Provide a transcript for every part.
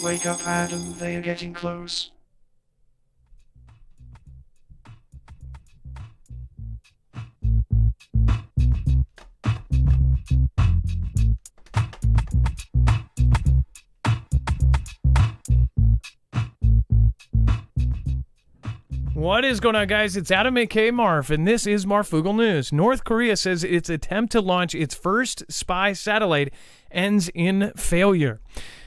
Wake up, Adam, they are getting close. What is going on, guys? It's Adam, a.k.a. Marf, and this is Marfoogle News. North Korea says its attempt to launch its first spy satellite ends in failure.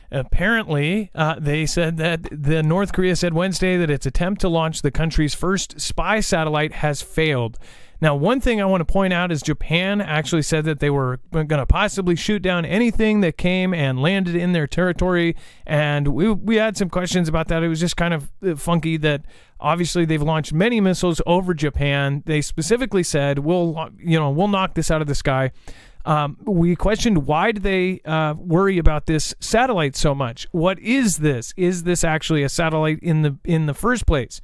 Apparently, they said that North Korea said Wednesday that its attempt to launch the country's first spy satellite has failed. Now, one thing I want to point out is Japan actually said that they were going to possibly shoot down anything that came and landed in their territory, and we had some questions about that. It was just kind of funky that obviously they've launched many missiles over Japan. They specifically said, we'll knock this out of the sky. We questioned, why do they worry about this satellite so much? What is this? Is this actually a satellite in the first place?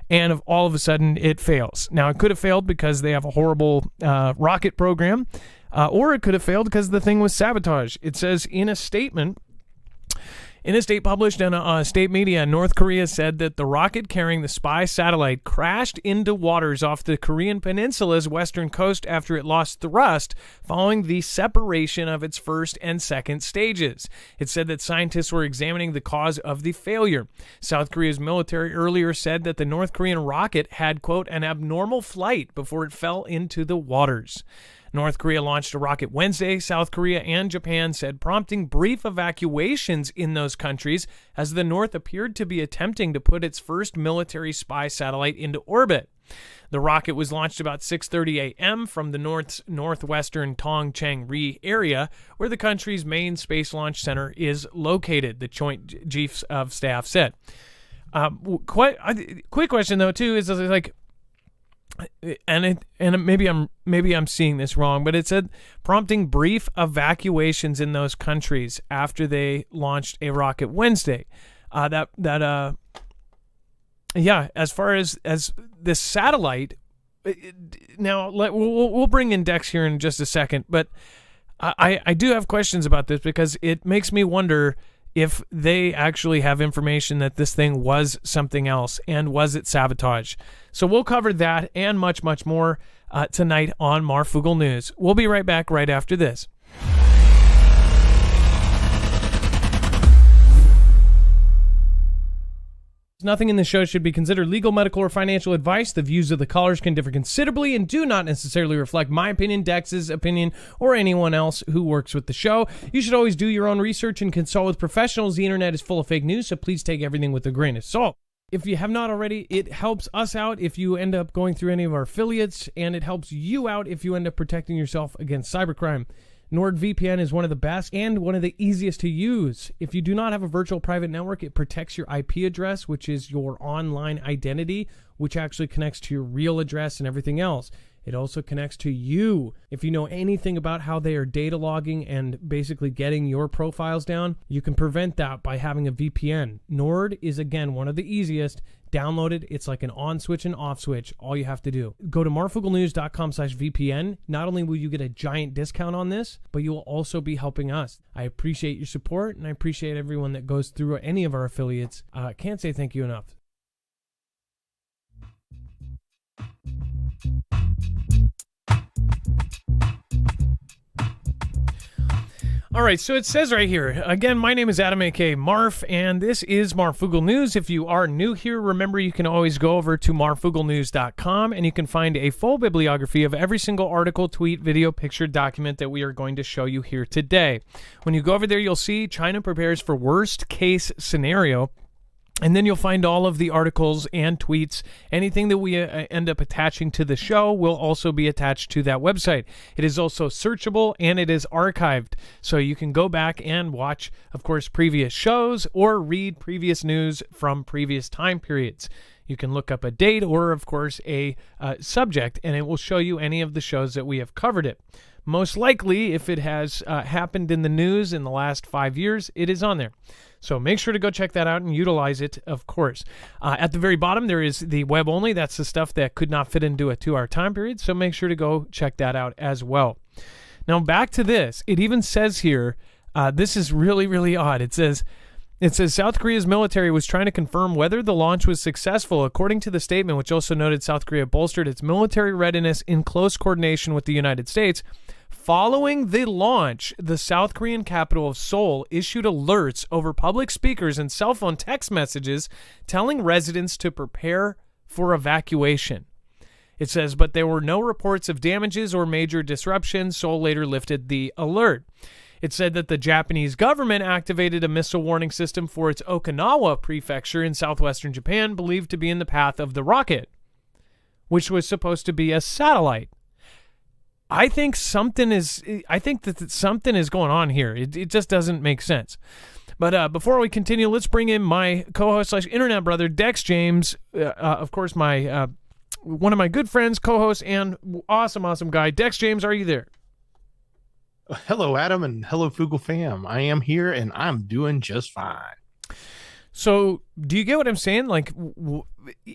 And all of a sudden, it fails. Now, it could have failed because they have a horrible rocket program, or it could have failed because the thing was sabotage. It says in a statement published in state media, North Korea said that the rocket carrying the spy satellite crashed into waters off the Korean peninsula's western coast after it lost thrust following the separation of its first and second stages. It said that scientists were examining the cause of the failure. South Korea's military earlier said that the North Korean rocket had, quote, an abnormal flight before it fell into the waters. North Korea launched a rocket Wednesday, South Korea and Japan said, prompting brief evacuations in those countries as the North appeared to be attempting to put its first military spy satellite into orbit. The rocket was launched about 6:30 a.m. from the northwestern Tongchang-ri area, where the country's main space launch center is located, the Joint Chiefs of Staff said. Quick question, though, too, is like, and maybe I'm seeing this wrong, but it said prompting brief evacuations in those countries after they launched a rocket Wednesday. As far as this satellite, now we'll bring in Dex here in just a second, but I do have questions about this because it makes me wonder if they actually have information that this thing was something else, and was it sabotage? So we'll cover that and much, much more tonight on Marfoogle News. We'll be right back right after this. Nothing in the show should be considered legal, medical, or financial advice. The views of the callers can differ considerably and do not necessarily reflect my opinion, Dex's opinion, or anyone else who works with the show. You should always do your own research and consult with professionals. The internet is full of fake news, so please take everything with a grain of salt. If you have not already, it helps us out if you end up going through any of our affiliates, and it helps you out if you end up protecting yourself against cybercrime. NordVPN is one of the best and one of the easiest to use. If you do not have a virtual private network, it protects your IP address, which is your online identity, which actually connects to your real address and everything else. It also connects to you. If you know anything about how they are data logging and basically getting your profiles down, you can prevent that by having a VPN. Nord is, again, one of the easiest. Download it. It's like an on switch and off switch. All you have to do. Go to marfooglenews.com/VPN. Not only will you get a giant discount on this, but you will also be helping us. I appreciate your support, and I appreciate everyone that goes through any of our affiliates. Can't say thank you enough. All right, so it says right here, again, my name is Adam, a.k.a. Marf, and this is Marfoogle News. If you are new here, remember you can always go over to marfooglenews.com, and you can find a full bibliography of every single article, tweet, video, picture, document that we are going to show you here today. When you go over there, you'll see China prepares for worst case scenario. And then you'll find all of the articles and tweets. Anything that we end up attaching to the show will also be attached to that website. It is also searchable and it is archived. So you can go back and watch, of course, previous shows or read previous news from previous time periods. You can look up a date or, of course, a subject, and it will show you any of the shows that we have covered it. Most likely, if it has happened in the news in the last 5 years, it is on there. So make sure to go check that out and utilize it, of course. At the very bottom, there is the web only. That's the stuff that could not fit into a 2-hour time period. So make sure to go check that out as well. Now, back to this. It even says here, this is really, really odd. It says, It says South Korea's military was trying to confirm whether the launch was successful, according to the statement, which also noted South Korea bolstered its military readiness in close coordination with the United States. Following the launch, the South Korean capital of Seoul issued alerts over public speakers and cell phone text messages telling residents to prepare for evacuation. It says, but there were no reports of damages or major disruptions. Seoul later lifted the alert. It said that the Japanese government activated a missile warning system for its Okinawa prefecture in southwestern Japan, believed to be in the path of the rocket, which was supposed to be a satellite. I think that something is going on here. It just doesn't make sense. But before we continue, let's bring in my co-host / internet brother, Dex James. Of course, my one of my good friends, co-host, and awesome guy. Dex James, are you there? Hello, Adam, and hello, Foogle fam. I am here, and I'm doing just fine. So, do you get what I'm saying? Like,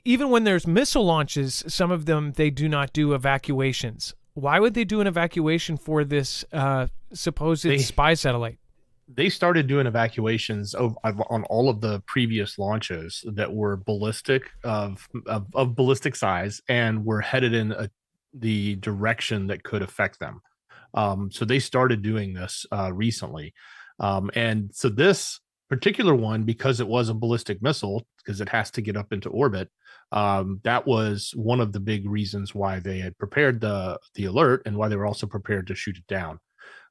even when there's missile launches, some of them, they do not do evacuations. Why would they do an evacuation for this supposed spy satellite? They started doing evacuations on all of the previous launches that were ballistic of ballistic size and were headed in the direction that could affect them. So they started doing this recently. And so this particular one, because it was a ballistic missile, because it has to get up into orbit, that was one of the big reasons why they had prepared the alert and why they were also prepared to shoot it down.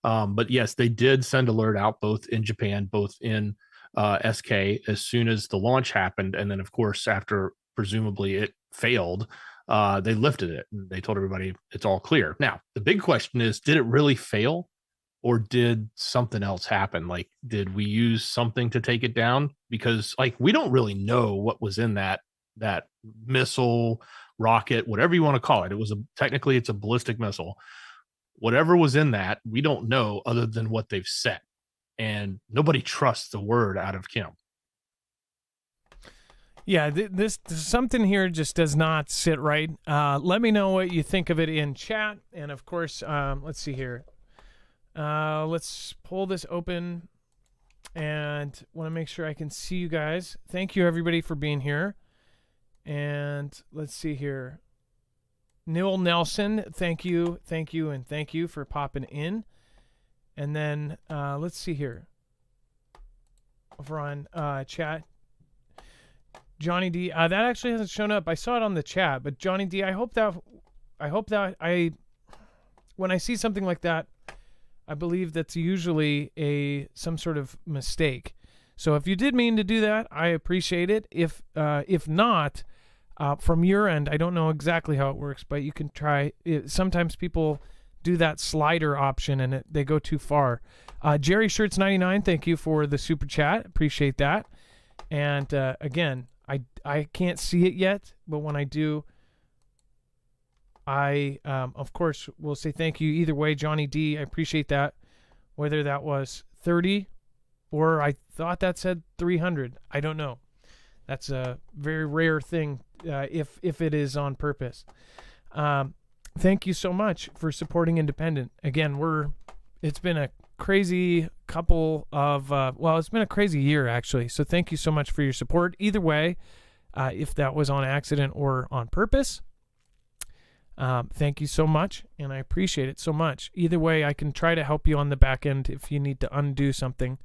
But yes, they did send alert out both in Japan, both in SK as soon as the launch happened. And then, of course, after presumably it failed, they lifted it and they told everybody it's all clear. Now, the big question is, did it really fail or did something else happen? Like, did we use something to take it down? Because we don't really know what was in that missile, rocket, whatever you want to call it. Technically it's a ballistic missile. Whatever was in that, we don't know other than what they've said. And nobody trusts the word out of Kim. Yeah, this something here just does not sit right. Let me know what you think of it in chat. And of course, let's see here. Let's pull this open and want to make sure I can see you guys. Thank you, everybody, for being here. And let's see here. Newell Nelson, thank you, and thank you for popping in. And then let's see here. Over on chat. Johnny D, that actually hasn't shown up. I saw it on the chat, but Johnny D, I hope that when I see something like that, I believe that's usually some sort of mistake. So if you did mean to do that, I appreciate it. If not, from your end, I don't know exactly how it works, but you can try. Sometimes people do that slider option and they go too far. Jerry Shirts 99, thank you for the super chat. Appreciate that. And again, I can't see it yet, but when I do, I of course will say thank you either way. Johnny D, I appreciate that. Whether that was 30 or I thought that said 300, I don't know. That's a very rare thing if it is on purpose. Thank you so much for supporting Independent. Again, it's been a crazy couple of it's been a crazy year actually. So thank you so much for your support. Either way, if that was on accident or on purpose, thank you so much, and I appreciate it so much. Either way, I can try to help you on the back end if you need to undo something.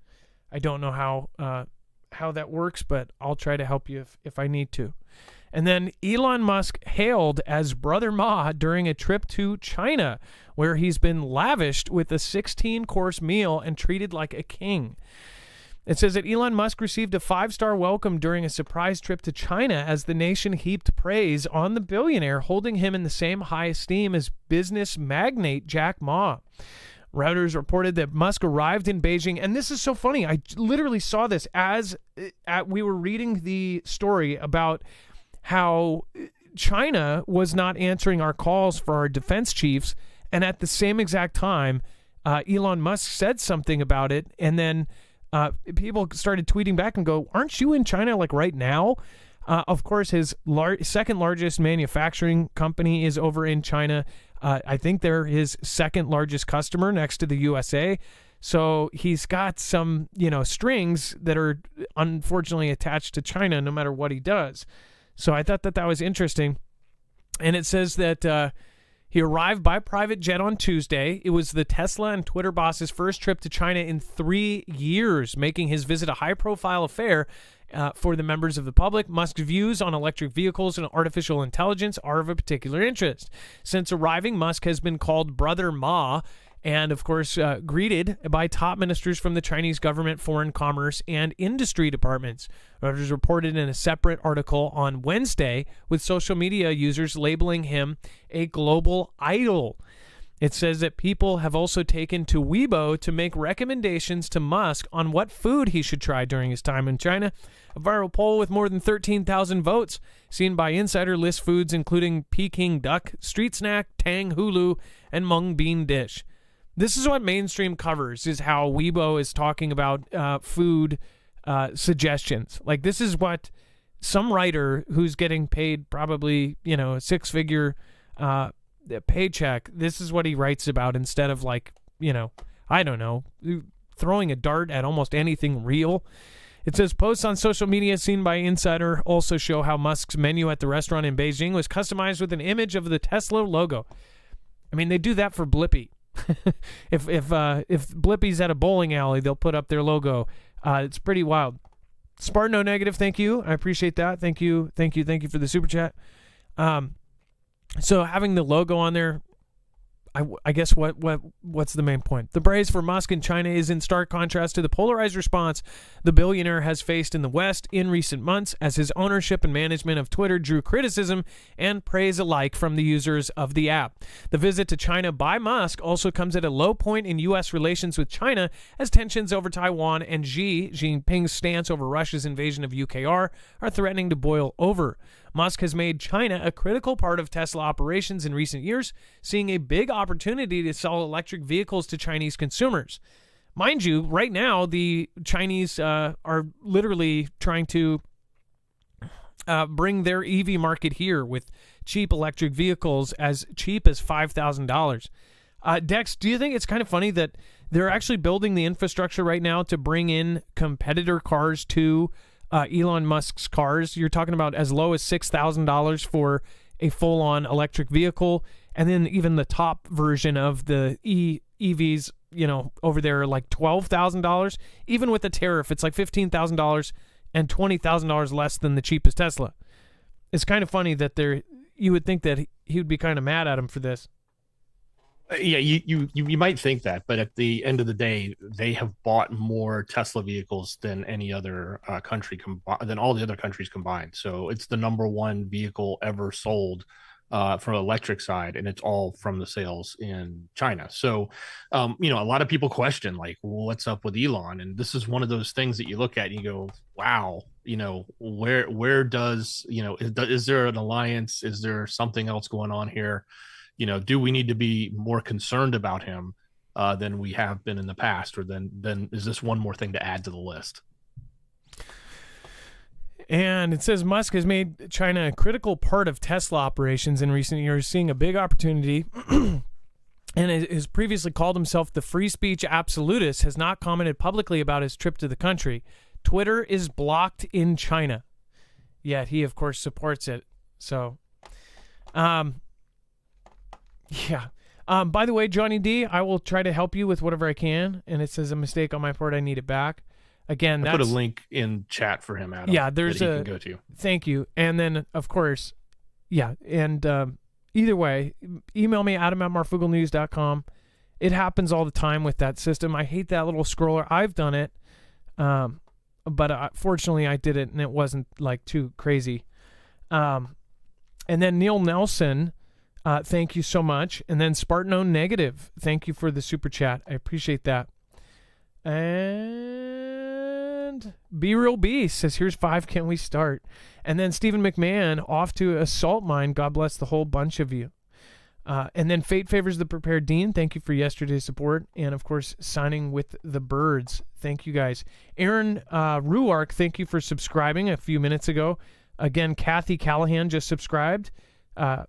I don't know how that works, but I'll try to help you if I need to. And then Elon Musk hailed as Brother Ma during a trip to China, where he's been lavished with a 16-course meal and treated like a king. It says that Elon Musk received a 5-star welcome during a surprise trip to China as the nation heaped praise on the billionaire, holding him in the same high esteem as business magnate Jack Ma. Reuters reported that Musk arrived in Beijing, and this is so funny. I literally saw this as we were reading the story about how China was not answering our calls for our defense chiefs, and at the same exact time, Elon Musk said something about it, and then people started tweeting back and go, aren't you in China like right now? Of course, his second largest manufacturing company is over in China. I think they're his second largest customer next to the USA. So he's got some, strings that are unfortunately attached to China no matter what he does. So I thought that was interesting. And it says that he arrived by private jet on Tuesday. It was the Tesla and Twitter boss's first trip to China in 3 years, making his visit a high-profile affair for the members of the public. Musk's views on electric vehicles and artificial intelligence are of a particular interest. Since arriving, Musk has been called Brother Ma, and, of course, greeted by top ministers from the Chinese government, foreign commerce, and industry departments. Reuters reported in a separate article on Wednesday, with social media users labeling him a global idol. It says that people have also taken to Weibo to make recommendations to Musk on what food he should try during his time in China. A viral poll with more than 13,000 votes seen by Insider lists foods including Peking duck, street snack, tang hulu, and mung bean dish. This is what mainstream covers, is how Weibo is talking about food suggestions. Like, this is what some writer who's getting paid probably, a six-figure paycheck, this is what he writes about instead of, like, I don't know, throwing a dart at almost anything real. It says posts on social media seen by Insider also show how Musk's menu at the restaurant in Beijing was customized with an image of the Tesla logo. I mean, they do that for Blippi. if Blippi's at a bowling alley, they'll put up their logo. It's pretty wild. Spartano Negative, thank you. I appreciate that. Thank you for the super chat. So having the logo on there, I guess what's the main point? The praise for Musk in China is in stark contrast to the polarized response the billionaire has faced in the West in recent months, as his ownership and management of Twitter drew criticism and praise alike from the users of the app. The visit to China by Musk also comes at a low point in U.S. relations with China, as tensions over Taiwan and Xi Jinping's stance over Russia's invasion of UKR are threatening to boil over. Musk has made China a critical part of Tesla operations in recent years, seeing a big opportunity to sell electric vehicles to Chinese consumers. Mind you, right now, the Chinese are literally trying to bring their EV market here with cheap electric vehicles as cheap as $5,000. Dex, do you think it's kind of funny that they're actually building the infrastructure right now to bring in competitor cars to Elon Musk's cars? You're talking about as low as $6,000 for a full-on electric vehicle, and then even the top version of the EVs, over there, like $12,000. Even with the tariff, it's like $15,000 and $20,000 less than the cheapest Tesla. It's kind of funny that you would think that he would be kind of mad at him for this. Yeah, you might think that, but at the end of the day, they have bought more Tesla vehicles than any other country than all the other countries combined. So it's the number one vehicle ever sold from the electric side, and it's all from the sales in China. So, a lot of people question, like, what's up with Elon? And this is one of those things that you look at and you go, wow, where does, is there an alliance? Is there something else going on here? Do we need to be more concerned about him than we have been in the past? Or then is this one more thing to add to the list? And it says Musk has made China a critical part of Tesla operations in recent years, seeing a big opportunity, and has previously called himself the free speech absolutist, has not commented publicly about his trip to the country. Twitter is blocked in China, yet he, of course, supports it. So, yeah. By the way, Johnny D, I will try to help you with whatever I can. And it says a mistake on my part. I need it back. Again, I put a link in chat for him, Adam. Yeah, there's that he can go to. Thank you. And then, of course, yeah. And either way, email me, adam@marfooglenews.com. It happens all the time with that system. I hate that little scroller. I've done it. But fortunately, I did it, and it wasn't like too crazy. And then Neil Nelson, thank you so much. And then Spartano Negative, thank you for the super chat. I appreciate that. And Be Real Beast says, here's 5, can we start? And then Stephen McMahon, off to assault mine. God bless the whole bunch of you. And then Fate Favors the Prepared Dean, thank you for yesterday's support. And, of course, signing with the birds. Thank you, guys. Aaron Ruark, thank you for subscribing a few minutes ago. Again, Kathy Callahan just subscribed.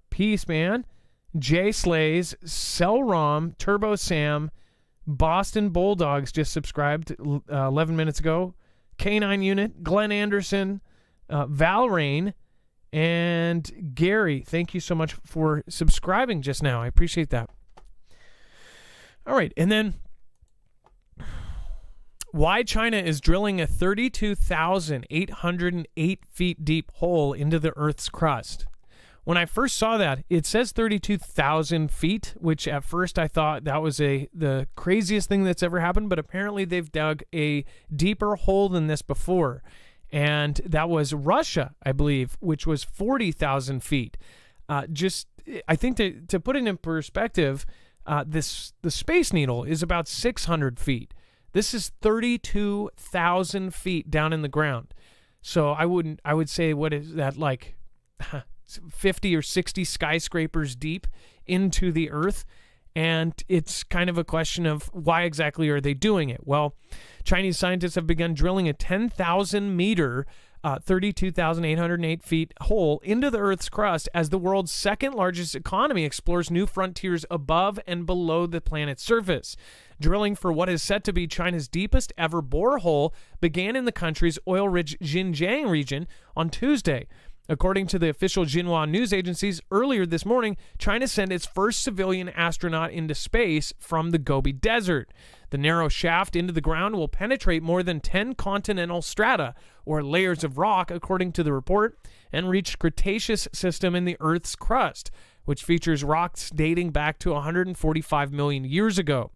Peace, man. Jay Slays, Cellrom, Turbo Sam, Boston Bulldogs just subscribed 11 minutes ago. K9 Unit, Glenn Anderson, Val Rain, and Gary. Thank you so much for subscribing just now. I appreciate that. All right, and then why China is drilling a 32,808 feet deep hole into the Earth's crust. When I first saw that, it says 32,000 feet, which at first I thought that was the craziest thing that's ever happened, but apparently they've dug a deeper hole than this before. And that was Russia, I believe, which was 40,000 feet. I think to put it in perspective, the Space Needle is about 600 feet. This is 32,000 feet down in the ground. So I would say, what is that, like 50 or 60 skyscrapers deep into the Earth? And it's kind of a question of why exactly are they doing it? Well, Chinese scientists have begun drilling a 10,000 meter, 32,808 feet hole into the Earth's crust as the world's second largest economy explores new frontiers above and below the planet's surface. Drilling for what is set to be China's deepest ever borehole began in the country's oil-rich Xinjiang region on Tuesday. According to the official Xinhua news agencies, earlier this morning, China sent its first civilian astronaut into space from the Gobi Desert. The narrow shaft into the ground will penetrate more than 10 continental strata, or layers of rock, according to the report, and reach Cretaceous system in the Earth's crust, which features rocks dating back to 145 million years ago.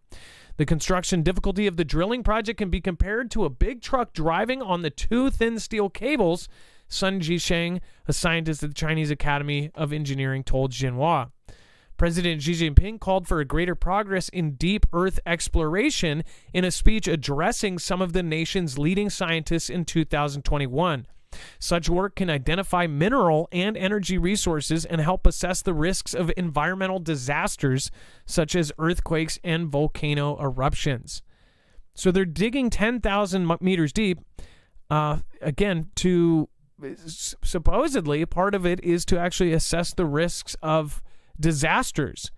The construction difficulty of the drilling project can be compared to a big truck driving on the two thin steel cables, Sun Jisheng, a scientist at the Chinese Academy of Engineering, told Xinhua. President Xi Jinping called for a greater progress in deep Earth exploration in a speech addressing some of the nation's leading scientists in 2021. Such work can identify mineral and energy resources and help assess the risks of environmental disasters such as earthquakes and volcano eruptions. So they're digging 10,000 meters deep, again, to supposedly part of it is to actually assess the risks of disasters.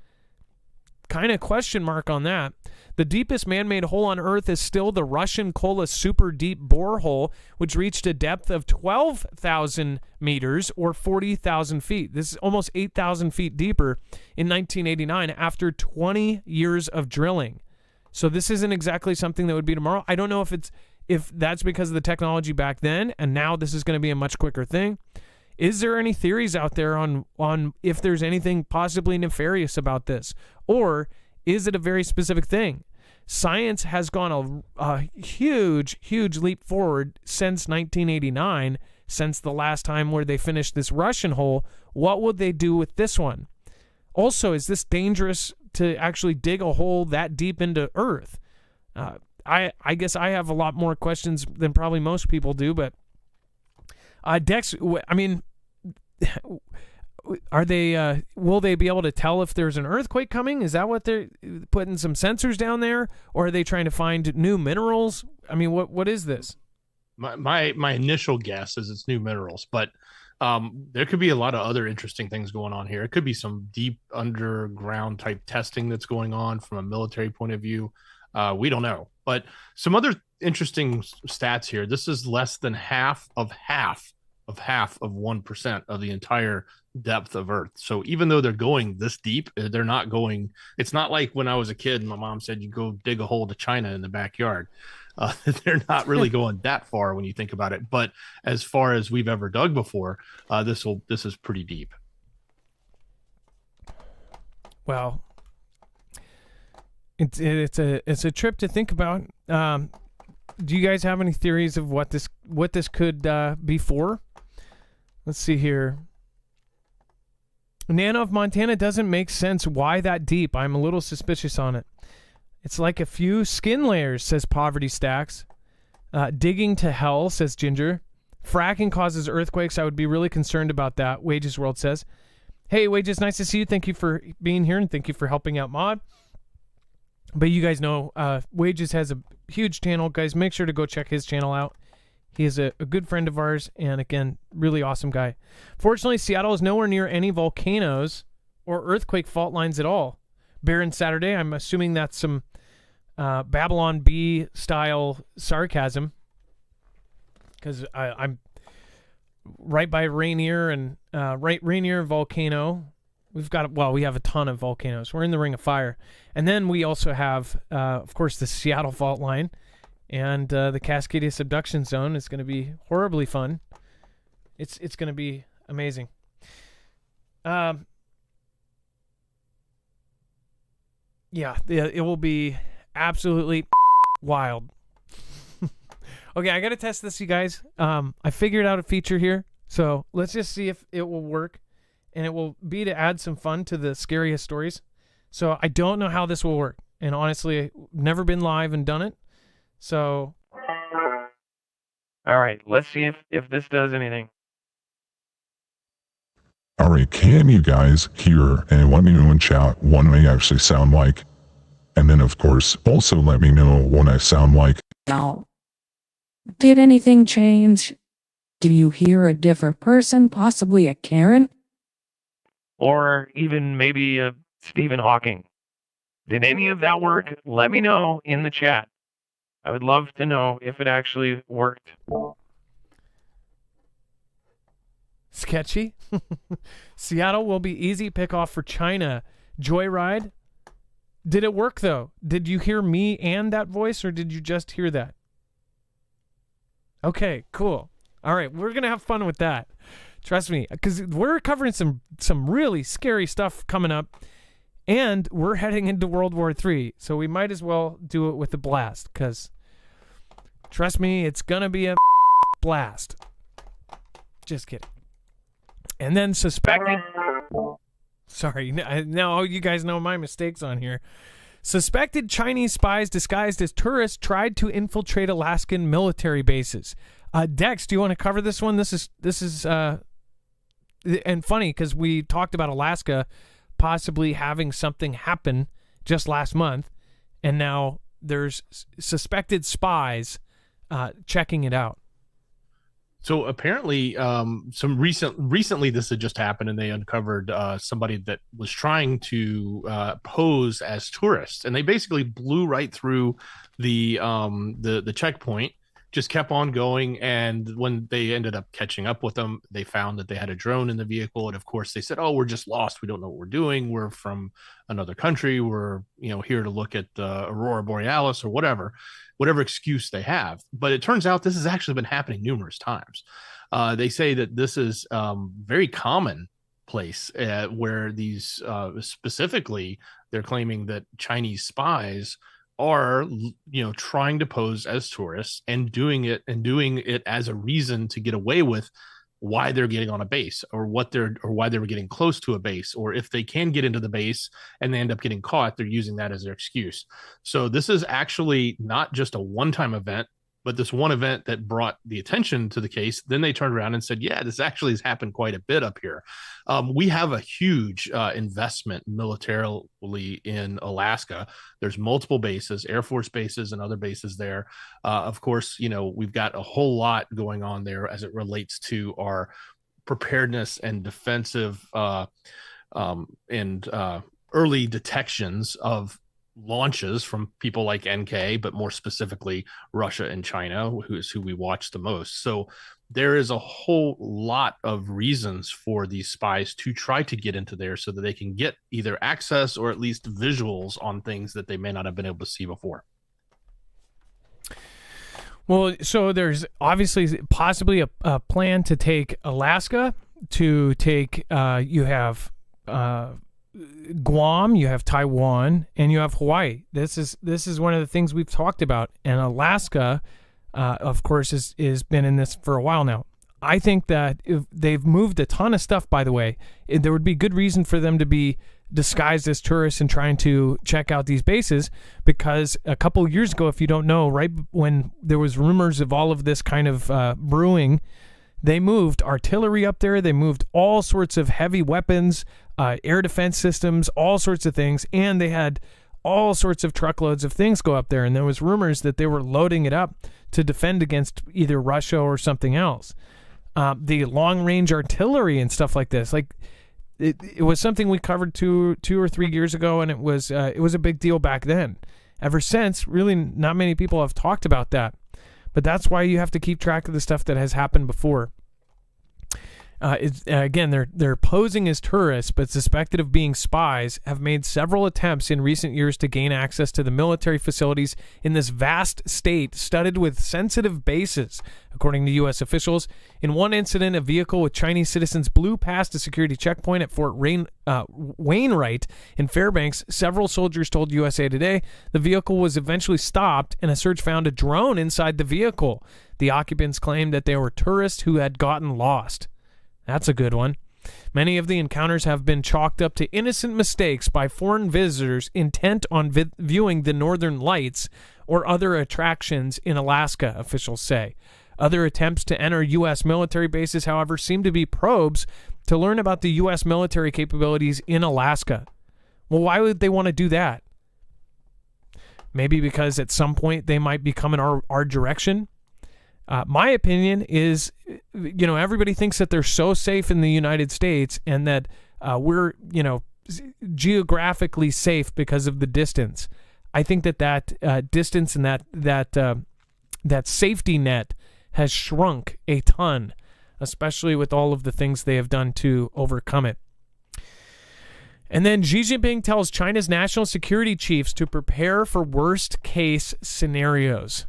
Kind of question mark on that. The deepest man-made hole on Earth is still the Russian Kola super deep borehole, which reached a depth of 12,000 meters or 40,000 feet. This is almost 8,000 feet deeper in 1989 after 20 years of drilling. So this isn't exactly something that would be tomorrow. I don't know if that's because of the technology back then, and now this is going to be a much quicker thing. Is there any theories out there on if there's anything possibly nefarious about this? Or is it a very specific thing? Science has gone a huge, huge leap forward since 1989, since the last time where they finished this Russian hole. What would they do with this one? Also, is this dangerous to actually dig a hole that deep into Earth? I guess I have a lot more questions than probably most people do, but Dex, I mean, are they? Will they be able to tell if there's an earthquake coming? Is that what they're putting some sensors down there, or are they trying to find new minerals? I mean, what is this? My initial guess is it's new minerals, but there could be a lot of other interesting things going on here. It could be some deep underground type testing that's going on from a military point of view. We don't know, but some other interesting stats here. This is less than half of 1% of the entire depth of Earth. So even though they're going this deep, they're not going. It's not like when I was a kid and my mom said you go dig a hole to China in the backyard. They're not really going that far when you think about it. But as far as we've ever dug before, this is pretty deep. Well, it's a trip to think about. Do you guys have any theories of what this could be for? Let's see here. Nana of Montana doesn't make sense. Why that deep? I'm a little suspicious on it. It's like a few skin layers, says Poverty Stacks. Digging to hell, says Ginger. Fracking causes earthquakes. I would be really concerned about that, Wages World says. Hey, Wages, nice to see you. Thank you for being here, and thank you for helping out Mod. But you guys know Wages has a huge channel. Guys, make sure to go check his channel out. He is a good friend of ours, and again, really awesome guy. Fortunately, Seattle is nowhere near any volcanoes or earthquake fault lines at all. Barren Saturday, I'm assuming that's some Babylon Bee style sarcasm, because I'm right by Rainier and Rainier volcano. We have a ton of volcanoes. We're in the Ring of Fire. And then we also have, of course, the Seattle fault line, and the Cascadia subduction zone is going to be horribly fun. It's going to be amazing. Yeah, it will be absolutely wild. Okay, I got to test this, you guys. I figured out a feature here, so let's just see if it will work. And it will be to add some fun to the scariest stories. So I don't know how this will work. And honestly, I've never been live and done it. So, all right, let's see if this does anything. All right, can you guys hear and let me know in chat what I actually sound like? And then, of course, also let me know what I sound like. Now, did anything change? Do you hear a different person, possibly a Karen? Or even maybe a Stephen Hawking. Did any of that work? Let me know in the chat. I would love to know if it actually worked. Sketchy. Seattle will be easy pickoff for China. Joyride. Did it work, though? Did you hear me and that voice, or did you just hear that? Okay, cool. All right, we're going to have fun with that. Trust me, because we're covering some really scary stuff coming up, and we're heading into World War III, so we might as well do it with a blast, because trust me, it's going to be a blast. Just kidding. And then suspected... Sorry, now you guys know my mistakes on here. Suspected Chinese spies disguised as tourists tried to infiltrate Alaskan military bases. Dex, do you want to cover this one? This is and funny because we talked about Alaska possibly having something happen just last month, and now there's suspected spies checking it out. So apparently, recently this had just happened, and they uncovered somebody that was trying to pose as tourists, and they basically blew right through the checkpoint. Just kept on going, and when they ended up catching up with them, they found that they had a drone in the vehicle, and of course they said, "Oh, we're just lost. We don't know what we're doing. We're from another country. We're here to look at the Aurora Borealis or whatever excuse they have." But it turns out this has actually been happening numerous times. They say that this is very common place where these specifically they're claiming that Chinese spies are trying to pose as tourists and doing it as a reason to get away with why they're getting on a base, or why they were getting close to a base, or if they can get into the base and they end up getting caught, they're using that as their excuse. So this is actually not just a one-time event, but this one event that brought the attention to the case. Then they turned around and said, yeah, this actually has happened quite a bit up here. We have a huge investment militarily in Alaska. There's multiple bases, Air Force bases and other bases there. Of course, we've got a whole lot going on there as it relates to our preparedness and defensive and early detections of launches from people like NK, but more specifically Russia and China, who we watch the most. So there is a whole lot of reasons for these spies to try to get into there so that they can get either access or at least visuals on things that they may not have been able to see before. Well, so there's obviously possibly a plan to take Alaska, to take you have Guam, you have Taiwan, and you have Hawaii. This is one of the things we've talked about, and Alaska, of course, is been in this for a while now. I think that if they've moved a ton of stuff, by the way, there would be good reason for them to be disguised as tourists and trying to check out these bases, because a couple years ago, if you don't know, right when there was rumors of all of this kind of brewing, they moved artillery up there. They moved all sorts of heavy weapons, air defense systems, all sorts of things. And they had all sorts of truckloads of things go up there. And there was rumors that they were loading it up to defend against either Russia or something else. The long range artillery and stuff like this, like it was something we covered two or 3 years ago. And it was a big deal back then. ever since, really not many people have talked about that. But that's why you have to keep track of the stuff that has happened before. Again, they're posing as tourists, but suspected of being spies, have made several attempts in recent years to gain access to the military facilities in this vast state studded with sensitive bases, according to U.S. officials. In one incident, a vehicle with Chinese citizens blew past a security checkpoint at Fort Wainwright in Fairbanks. Several soldiers told USA Today the vehicle was eventually stopped, and a search found a drone inside the vehicle. The occupants claimed that they were tourists who had gotten lost. That's a good one. Many of the encounters have been chalked up to innocent mistakes by foreign visitors intent on viewing the northern lights or other attractions in Alaska, officials say. Other attempts to enter U.S. military bases, however, seem to be probes to learn about the U.S. military capabilities in Alaska. Well, why would they want to do that? Maybe because at some point they might be coming our direction. My opinion is, everybody thinks that they're so safe in the United States and that we're, geographically safe because of the distance. I think that distance and that safety net has shrunk a ton, especially with all of the things they have done to overcome it. And then Xi Jinping tells China's national security chiefs to prepare for worst-case scenarios.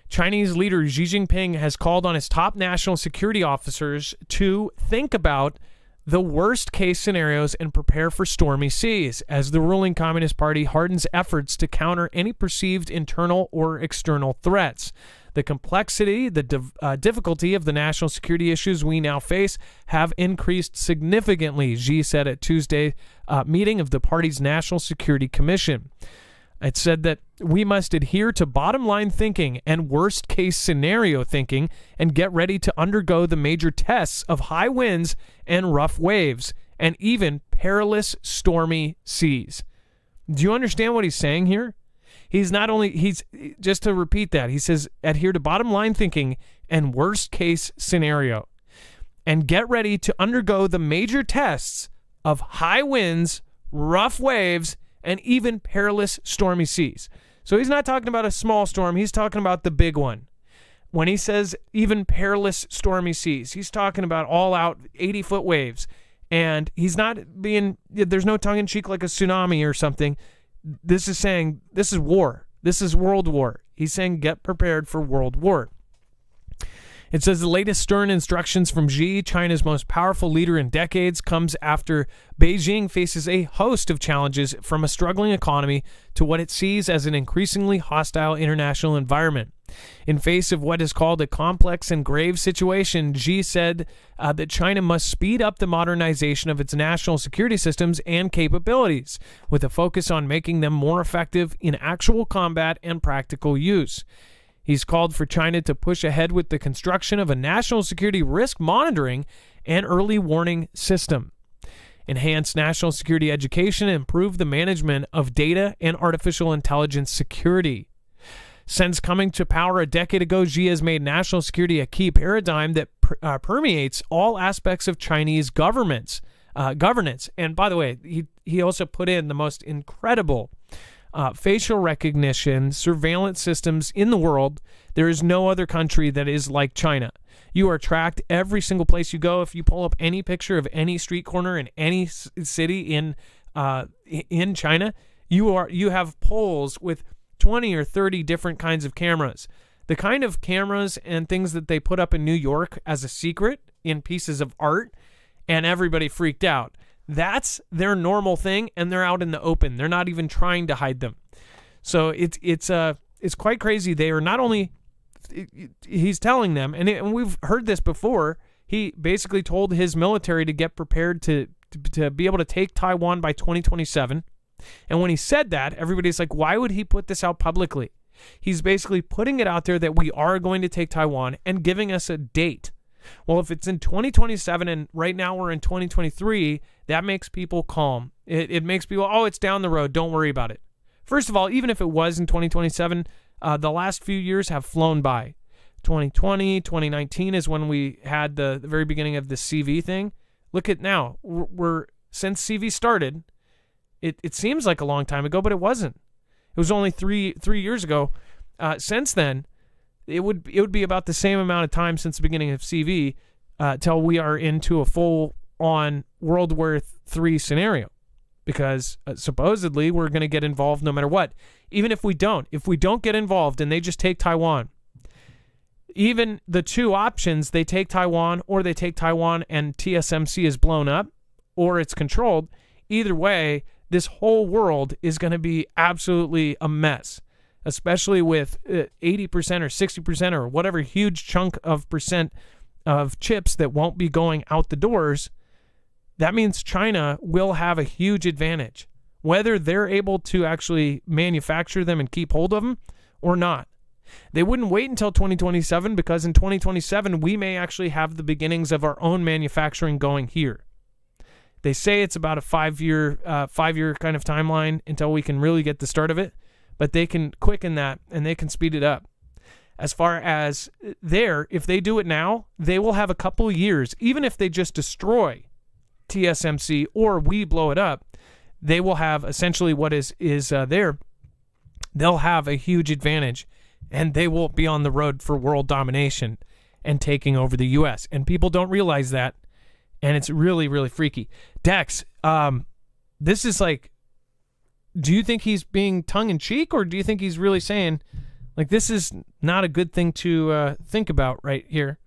Chinese leader Xi Jinping has called on his top national security officers to think about the worst-case scenarios and prepare for stormy seas as the ruling Communist Party hardens efforts to counter any perceived internal or external threats. The complexity, the difficulty of the national security issues we now face have increased significantly, Xi said at Tuesday's meeting of the party's National Security Commission. It said that we must adhere to bottom-line thinking and worst-case scenario thinking and get ready to undergo the major tests of high winds and rough waves and even perilous stormy seas. Do you understand what he's saying here? He's just to repeat that, he says adhere to bottom-line thinking and worst-case scenario and get ready to undergo the major tests of high winds, rough waves, and even perilous stormy seas. So he's not talking about a small storm. He's talking about the big one. When he says even perilous stormy seas, he's talking about all-out 80-foot waves. And he's not being, there's no tongue-in-cheek like a tsunami or something. This is saying, this is war. This is world war. He's saying get prepared for world war. It says the latest stern instructions from Xi, China's most powerful leader in decades, comes after Beijing faces a host of challenges from a struggling economy to what it sees as an increasingly hostile international environment. In face of what is called a complex and grave situation, Xi said that China must speed up the modernization of its national security systems and capabilities, with a focus on making them more effective in actual combat and practical use. He's called for China to push ahead with the construction of a national security risk monitoring and early warning system, enhance national security education, and improve the management of data and artificial intelligence security. Since coming to power a decade ago, Xi has made national security a key paradigm that permeates all aspects of Chinese governance. And by the way, he also put in the most incredible facial recognition surveillance systems in the world. There is no other country that is like China. You are tracked every single place you go. If you pull up any picture of any street corner in any city in China, you have poles with 20 or 30 different kinds of cameras. The kind of cameras and things that they put up in New York as a secret in pieces of art, and everybody freaked out. That's their normal thing, and they're out in the open. They're not even trying to hide them. So it's quite crazy. They are not only, he's telling them, and we've heard this before, he basically told his military to get prepared to be able to take Taiwan by 2027. And when he said that, everybody's like, why would he put this out publicly? He's basically putting it out there that we are going to take Taiwan and giving us a date. Well, if it's in 2027 and right now we're in 2023, that makes people calm. It makes people, oh, it's down the road. Don't worry about it. First of all, even if it was in 2027, the last few years have flown by. 2020, 2019 is when we had the very beginning of the CV thing. Look at now. We're since CV started, it seems like a long time ago, but it wasn't. It was only three years ago. Since then, it would be about the same amount of time since the beginning of CV till we are into a full-on World War III scenario, because supposedly we're going to get involved no matter what. Even if we don't get involved and they just take Taiwan, even the two options, they take Taiwan or they take Taiwan and TSMC is blown up or it's controlled, either way, this whole world is going to be absolutely a mess, especially with 80% or 60% or whatever huge chunk of percent of chips that won't be going out the doors. That means China will have a huge advantage, whether they're able to actually manufacture them and keep hold of them or not. They wouldn't wait until 2027, because in 2027, we may actually have the beginnings of our own manufacturing going here. They say it's about a 5-year kind of timeline until we can really get the start of it, but they can quicken that and they can speed it up. As far as if they do it now, they will have a couple years, even if they just destroy TSMC or we blow it up, they will have essentially what is there. They'll have a huge advantage, and they will be on the road for world domination and taking over the U.S. And people don't realize that, and it's really, really freaky. Dex, this is like, do you think he's being tongue-in-cheek, or do you think he's really saying, like, this is not a good thing to think about right here?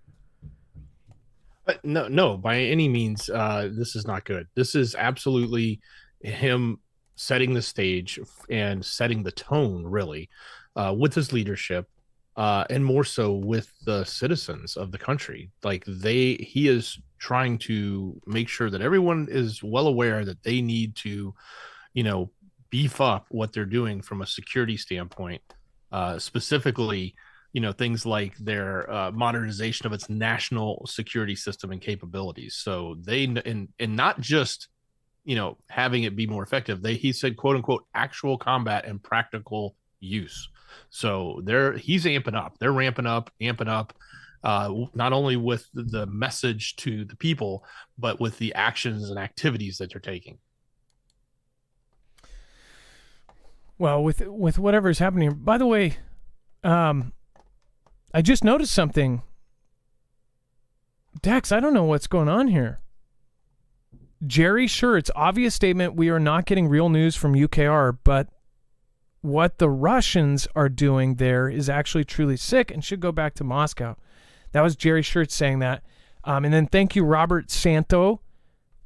No, by any means, this is not good. This is absolutely him setting the stage and setting the tone, really, with his leadership, and more so with the citizens of the country. Like, he is trying to make sure that everyone is well aware that they need to, beef up what they're doing from a security standpoint, specifically, things like their modernization of its national security system and capabilities. So and not just, having it be more effective. He said, quote unquote, actual combat and practical use. So he's amping up. They're amping up, not only with the message to the people, but with the actions and activities that they're taking. Well, with whatever's happening, by the way, I just noticed something. Dex, I don't know what's going on here. Jerry Shirt's obvious statement, we are not getting real news from UKR, but what the Russians are doing there is actually truly sick and should go back to Moscow. That was Jerry Shirt saying that. And then thank you, Robert Santo.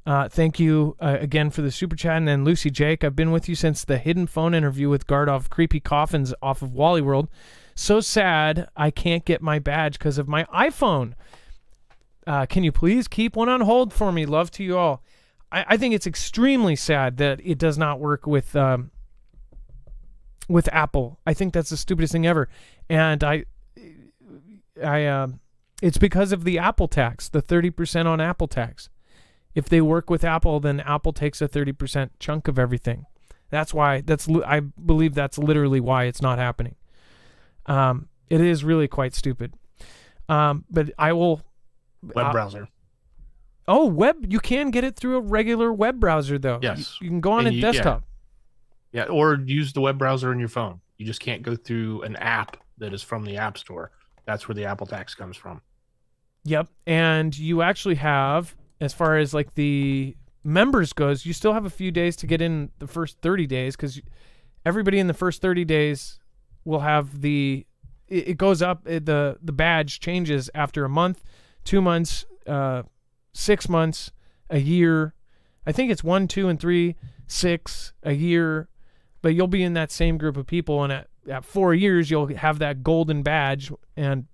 Thank you again for the super chat. And then Lucy Jake, I've been with you since the hidden phone interview with Gardov Creepy Coffins off of Wally World. So sad I can't get my badge because of my iPhone. Can you please keep one on hold for me? Love to you all. I think it's extremely sad that it does not work with Apple. I think that's the stupidest thing ever. And it's because of the Apple tax, the 30% on Apple tax. If they work with Apple, then Apple takes a 30% chunk of everything. That's why. I believe that's literally why it's not happening. It is really quite stupid. But I will. Web browser. Oh, web. You can get it through a regular web browser, though. Yes. You can go on a desktop. Yeah, or use the web browser on your phone. You just can't go through an app that is from the App Store. That's where the Apple tax comes from. Yep. And you actually have, as far as like the members goes, you still have a few days to get in the first 30 days, because everybody in the first 30 days will have it goes up, the badge changes after a month, 2 months, 6 months, a year. I think it's 1, 2, and 3, 6, a year, but you'll be in that same group of people, and at 4 years you'll have that golden badge, and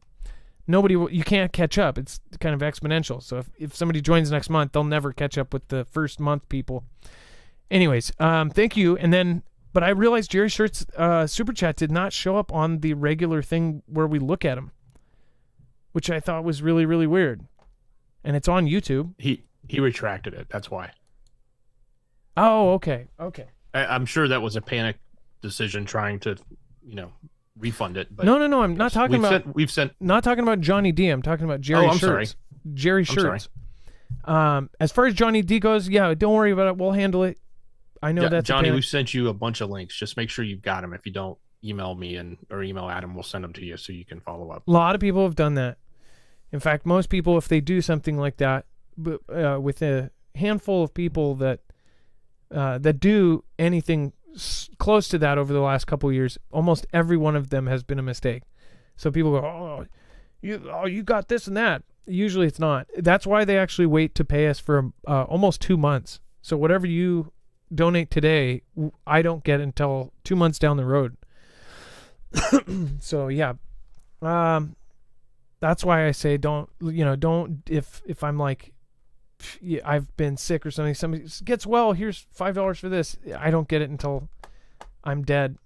you can't catch up. It's kind of exponential. So if somebody joins next month, they'll never catch up with the first month people. Anyways, thank you. And then, but I realized Jerry Shirt's super chat did not show up on the regular thing where we look at him, which I thought was really, really weird. And it's on YouTube. He retracted it. That's why. Oh, okay. I'm sure that was a panic decision trying to, refund it. But no. I'm not talking about. Not talking about Johnny D. I'm talking about Jerry Shirts. Sorry. Jerry Shirts. As far as Johnny D goes, yeah, don't worry about it. We'll handle it. I know that's Johnny. a We've sent you a bunch of links. Just make sure you've got them. If you don't, email me or email Adam. We'll send them to you so you can follow up. A lot of people have done that. In fact, most people, if they do something like that, with a handful of people that do anything close to that over the last couple of years, almost every one of them has been a mistake. So people go, you got this and that. Usually it's not. That's why they actually wait to pay us for almost 2 months. So whatever you donate today, I don't get until 2 months down the road. So yeah, that's why I say don't, if I'm like, I've been sick or something, somebody gets well, here's $5 for this. I don't get it until I'm dead.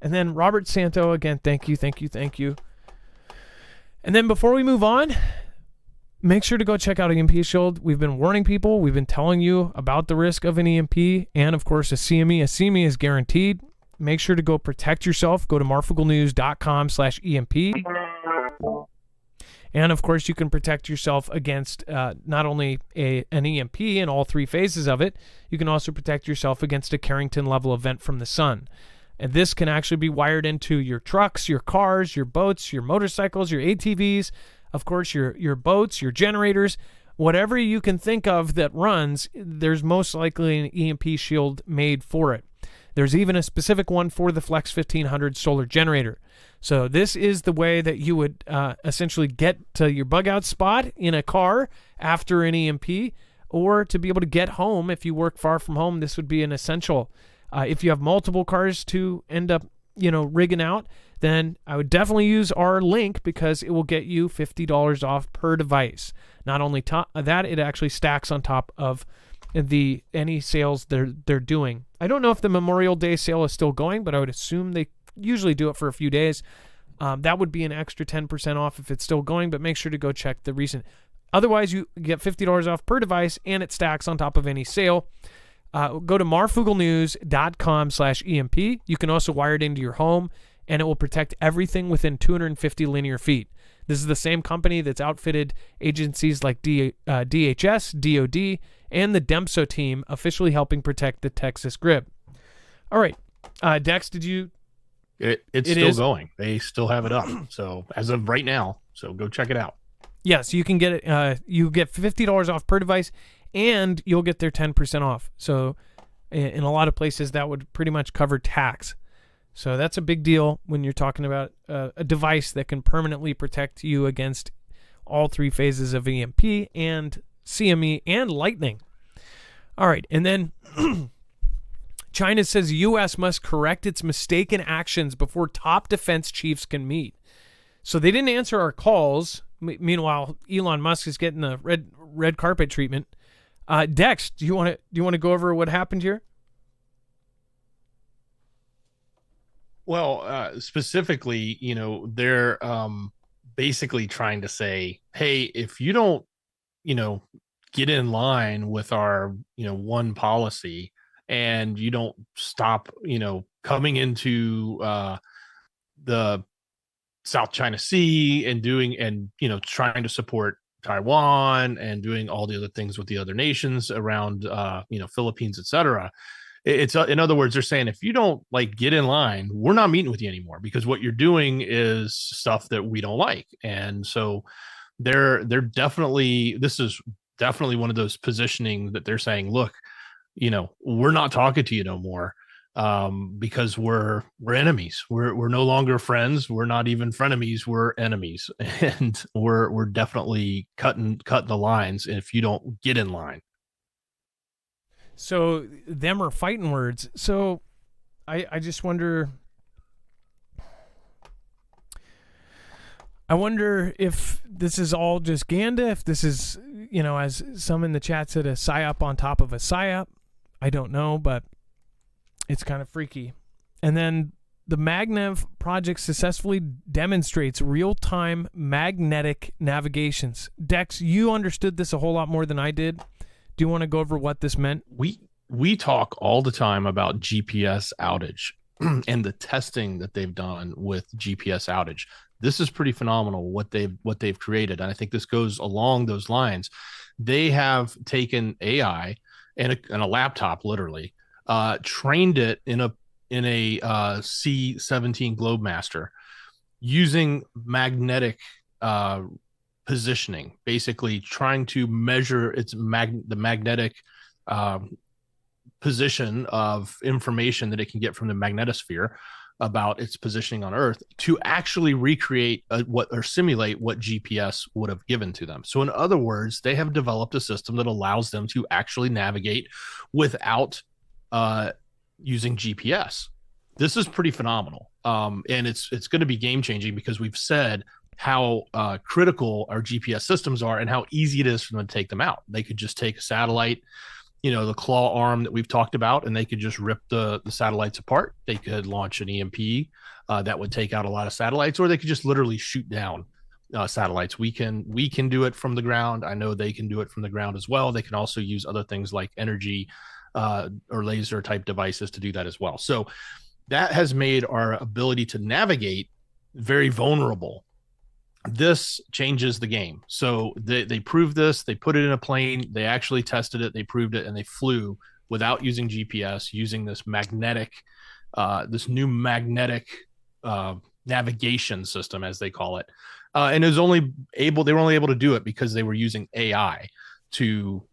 And then Robert Santo, again, thank you. And then before we move on, make sure to go check out EMP Shield. We've been warning people. We've been telling you about the risk of an EMP and, of course, a CME. A CME is guaranteed. Make sure to go protect yourself. Go to marfooglenews.com/EMP. And, of course, you can protect yourself against not only an EMP in all three phases of it, you can also protect yourself against a Carrington-level event from the sun. And this can actually be wired into your trucks, your cars, your boats, your motorcycles, your ATVs, of course, your boats, your generators, whatever you can think of that runs, there's most likely an EMP shield made for it. There's even a specific one for the Flex 1500 solar generator. So this is the way that you would essentially get to your bug out spot in a car after an EMP, or to be able to get home if you work far from home. This would be an essential. If you have multiple cars to end up, rigging out, then I would definitely use our link because it will get you $50 off per device. Not only that, it actually stacks on top of any sales they're doing. I don't know if the Memorial Day sale is still going, but I would assume they usually do it for a few days. That would be an extra 10% off if it's still going, but make sure to go check the recent. Otherwise, you get $50 off per device, and it stacks on top of any sale. Go to marfooglenews.com/EMP. You can also wire it into your home, and it will protect everything within 250 linear feet. This is the same company that's outfitted agencies like DHS, DOD, and the DEMSO team, officially helping protect the Texas grid. All right. Dex, did you... It's still going. They still have it up. So as of right now, so go check it out. Yes, you can get it. You get $50 off per device, and you'll get their 10% off. So in a lot of places, that would pretty much cover tax. So that's a big deal when you're talking about a device that can permanently protect you against all three phases of EMP and CME and lightning. All right. And then China says U.S. must correct its mistaken actions before top defense chiefs can meet. So they didn't answer our calls. Meanwhile, Elon Musk is getting the red carpet treatment. Dex, do you want to go over what happened here? Well, specifically, they're basically trying to say, hey, if you don't, get in line with our, one policy, and you don't stop, coming into the South China Sea and trying to support Taiwan and doing all the other things with the other nations around, Philippines, etc. It's in other words, they're saying, if you don't get in line, we're not meeting with you anymore, because what you're doing is stuff that we don't like. And so they're definitely, this is definitely one of those positioning that they're saying, look, we're not talking to you no more, because we're enemies. We're no longer friends. We're not even frenemies. We're enemies, and we're definitely cutting the lines if you don't get in line. So them are fighting words. So I just wonder. I wonder if this is all just Ganda, if this is, as some in the chat said, a psyop on top of a psyop. I don't know, but it's kind of freaky. And then the MagNav project successfully demonstrates real-time magnetic navigations. Dex, you understood this a whole lot more than I did. Do you want to go over what this meant? We talk all the time about GPS outage and the testing that they've done with GPS outage. This is pretty phenomenal what they've created, and I think this goes along those lines. They have taken AI and a laptop, literally, trained it in a C-17 Globemaster using magnetic positioning, basically trying to measure the magnetic position of information that it can get from the magnetosphere about its positioning on Earth to actually recreate or simulate what GPS would have given to them. So in other words, they have developed a system that allows them to actually navigate without using GPS. This is pretty phenomenal. And it's going to be game changing because we've said how critical our GPS systems are and how easy it is for them to take them out. They could just take a satellite, the claw arm that we've talked about, and they could just rip the satellites apart. They could launch an EMP that would take out a lot of satellites, or they could just literally shoot down satellites. We can do it from the ground. I know they can do it from the ground as well. They can also use other things like energy or laser type devices to do that as well. So that has made our ability to navigate very vulnerable. This changes the game. So they proved this. They put it in a plane. They actually tested it. They proved it, and they flew without using GPS, using this new magnetic navigation system, as they call it. And they were only able to do it because they were using AI to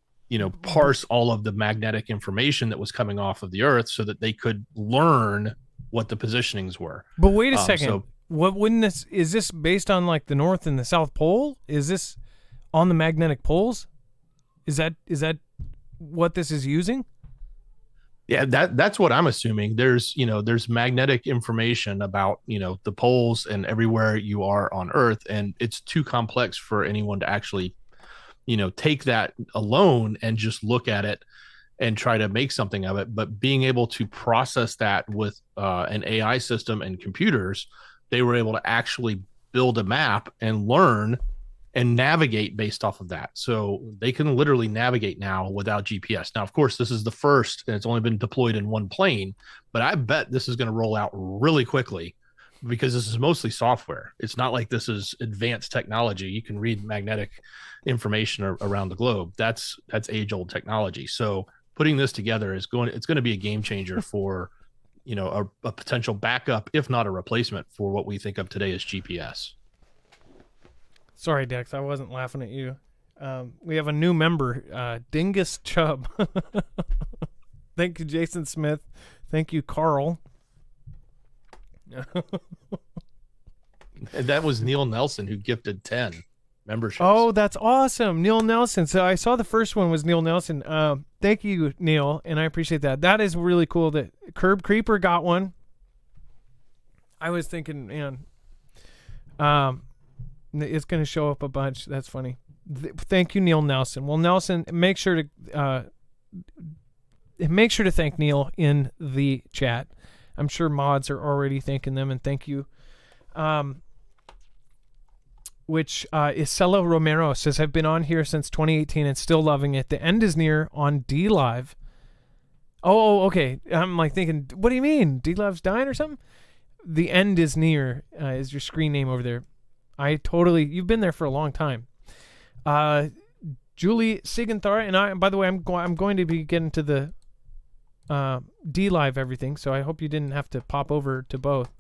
parse all of the magnetic information that was coming off of the Earth so that they could learn what the positionings were. But wait a second. Is this based on like the North and the South Pole? Is this on the magnetic poles? Is that what this is using? Yeah, that's what I'm assuming. There's magnetic information about, the poles and everywhere you are on Earth, and it's too complex for anyone to actually, take that alone and just look at it and try to make something of it. But being able to process that with an AI system and computers, they were able to actually build a map and learn and navigate based off of that. So they can literally navigate now without GPS. Now, of course, this is the first, and it's only been deployed in one plane, but I bet this is going to roll out really quickly because this is mostly software. It's not like this is advanced technology. You can read magnetic information around the globe. That's age-old technology. So putting this together it's going to be a game changer for a potential backup, if not a replacement, for what we think of today as GPS. Sorry, Dex, I wasn't laughing at you. We have a new member, Dingus Chubb. Thank you, Jason Smith. Thank you, Carl. And that was Neil Nelson who gifted 10 memberships. Oh, that's awesome. Neil Nelson. So I saw the first one was Neil Nelson. Thank you, Neil, and I appreciate that. That is really cool that Curb Creeper got one. I was thinking, man, it's going to show up a bunch. That's funny. Thank you, Neil Nelson. Well, Nelson, make sure to thank Neil in the chat. I'm sure mods are already thanking them, and thank you. Isela Romero says, I've been on here since 2018 and still loving it. The end is near on D-Live. Oh, okay. I'm like thinking, what do you mean? D-Live's dying or something? The end is near is your screen name over there. You've been there for a long time. Julie Sigenthar, and by the way, I'm going to be getting to the D-Live everything, so I hope you didn't have to pop over to both.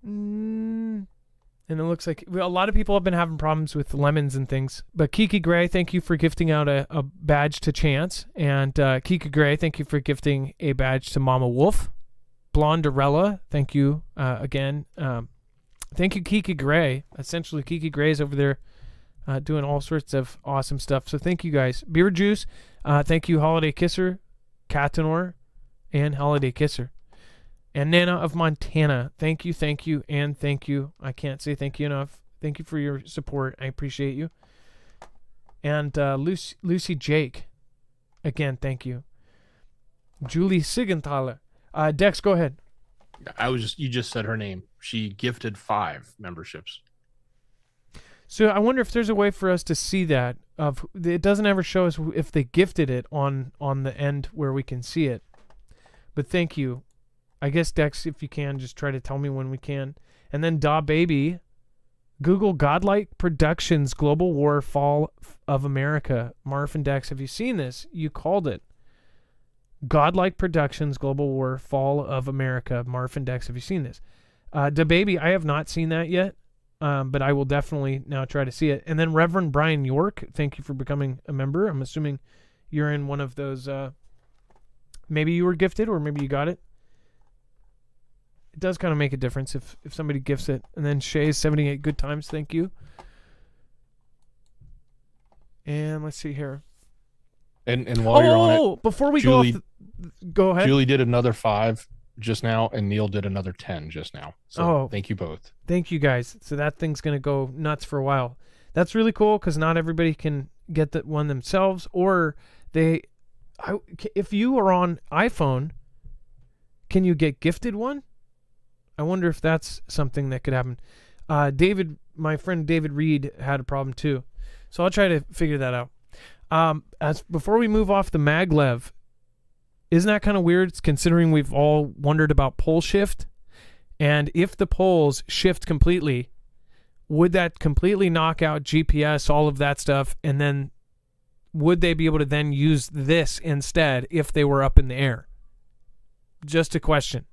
And it looks like a lot of people have been having problems with lemons and things. But Kiki Gray, thank you for gifting out a badge to Chance. And Kiki Gray, thank you for gifting a badge to Mama Wolf. Blonderella, thank you again. Thank you, Kiki Gray. Essentially, Kiki Gray is over there doing all sorts of awesome stuff. So thank you guys. Beer Juice, thank you, Holiday Kisser, Catanor, and Holiday Kisser. And Nana of Montana, thank you, and thank you. I can't say thank you enough. Thank you for your support. I appreciate you. And Lucy Jake, again, thank you. Julie Sigenthaler. Dex, go ahead. You just said her name. She gifted 5 memberships. So I wonder if there's a way for us to see that. It doesn't ever show us if they gifted it on the end where we can see it. But thank you. I guess, Dex, if you can, just try to tell me when we can. And then Da Baby Google Godlike Productions Global War Fall of America. Marf and Dex, have you seen this? You called it. Godlike Productions Global War Fall of America. Marf and Dex, have you seen this? DaBaby, I have not seen that yet, but I will definitely now try to see it. And then Reverend Brian York, thank you for becoming a member. I'm assuming you're in one of those, maybe you were gifted or maybe you got it. It does kind of make a difference if somebody gifts it. And then Shay's 78 good times, thank you. And let's see here. And while you're on it, before we Julie, go off, go ahead. Julie did another 5 just now, and Neil did another 10 just now. So thank you both. Thank you guys. So that thing's gonna go nuts for a while. That's really cool because not everybody can get that one themselves, or if you are on iPhone, can you get gifted one? I wonder if that's something that could happen. David, my friend David Reed had a problem too, so I'll try to figure that out. As before we move off the maglev, isn't that kind of weird considering we've all wondered about pole shift? And if the poles shift completely, would that completely knock out GPS, all of that stuff, and then would they be able to then use this instead if they were up in the air? Just a question.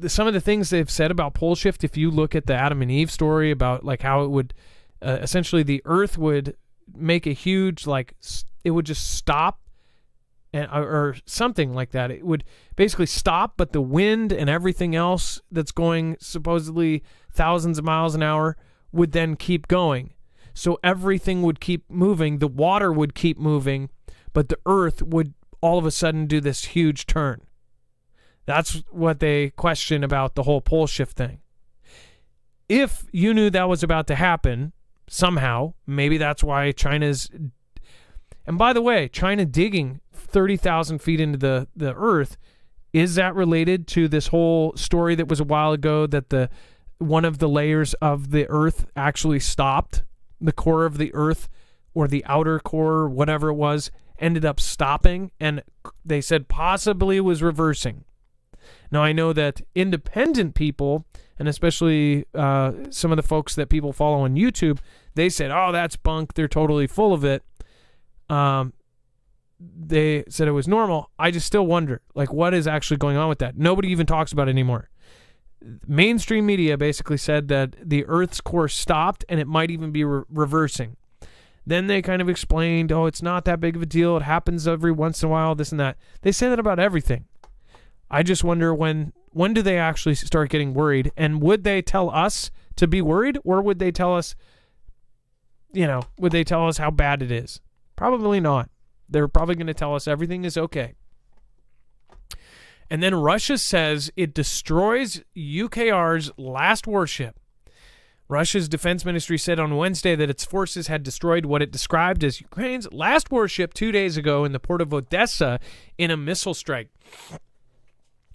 Some of the things they've said about pole shift, if you look at the Adam and Eve story about like how it would essentially the earth would make a huge, like, it would just stop or something like that. It would basically stop, but the wind and everything else that's going supposedly thousands of miles an hour would then keep going. So everything would keep moving. The water would keep moving, but the earth would all of a sudden do this huge turn. That's what they question about the whole pole shift thing. If you knew that was about to happen somehow, maybe that's why China's... And by the way, China digging 30,000 feet into the earth, is that related to this whole story that was a while ago that one of the layers of the earth actually stopped? The core of the earth, or the outer core, whatever it was, ended up stopping, and they said possibly was reversing. Now, I know that independent people, and especially some of the folks that people follow on YouTube, they said, oh, that's bunk. They're totally full of it. They said it was normal. I just still wonder, like, what is actually going on with that? Nobody even talks about it anymore. Mainstream media basically said that the Earth's course stopped, and it might even be reversing. Then they kind of explained, oh, it's not that big of a deal. It happens every once in a while, this and that. They say that about everything. I just wonder when do they actually start getting worried? And would they tell us to be worried, or would they tell us, would they tell us how bad it is? Probably not. They're probably going to tell us everything is okay. And then Russia says it destroys UKR's last warship. Russia's defense ministry said on Wednesday that its forces had destroyed what it described as Ukraine's last warship 2 days ago in the port of Odessa in a missile strike.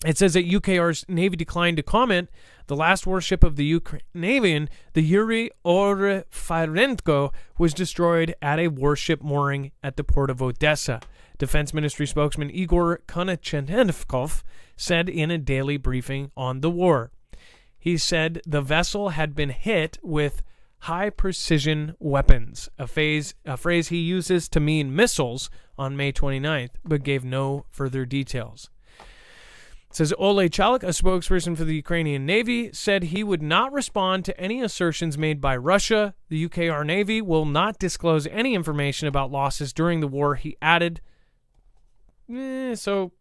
It says that UKR's Navy declined to comment. The last warship of the Ukrainian, the Yuri Orfirenko, was destroyed at a warship mooring at the port of Odessa. Defense Ministry spokesman Igor Konashenkov said in a daily briefing on the war. He said the vessel had been hit with high-precision weapons, a phrase he uses to mean missiles, on May 29th, but gave no further details. It says Ole Chalik, a spokesperson for the Ukrainian Navy, said he would not respond to any assertions made by Russia. The UKR Navy will not disclose any information about losses during the war. He added, so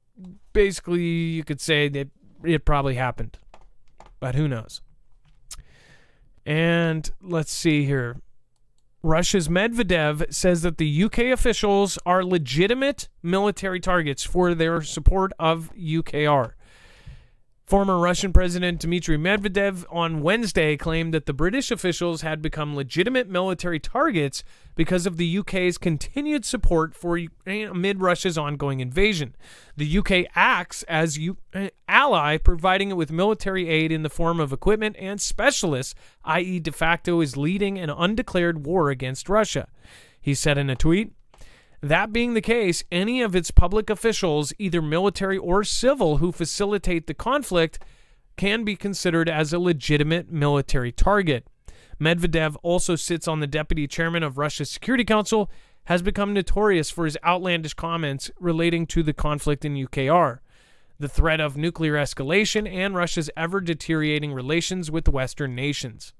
basically you could say that it probably happened, but who knows? And let's see here. Russia's Medvedev says that the UK officials are legitimate military targets for their support of UKR. Former Russian President Dmitry Medvedev on Wednesday claimed that the British officials had become legitimate military targets because of the UK's continued support for Ukraine amid Russia's ongoing invasion. The UK acts as an ally, providing it with military aid in the form of equipment and specialists, i.e. de facto is leading an undeclared war against Russia. He said in a tweet, that being the case, any of its public officials, either military or civil, who facilitate the conflict can be considered as a legitimate military target. Medvedev also sits on the deputy chairman of Russia's Security Council, has become notorious for his outlandish comments relating to the conflict in UKR, the threat of nuclear escalation, and Russia's ever-deteriorating relations with the Western nations.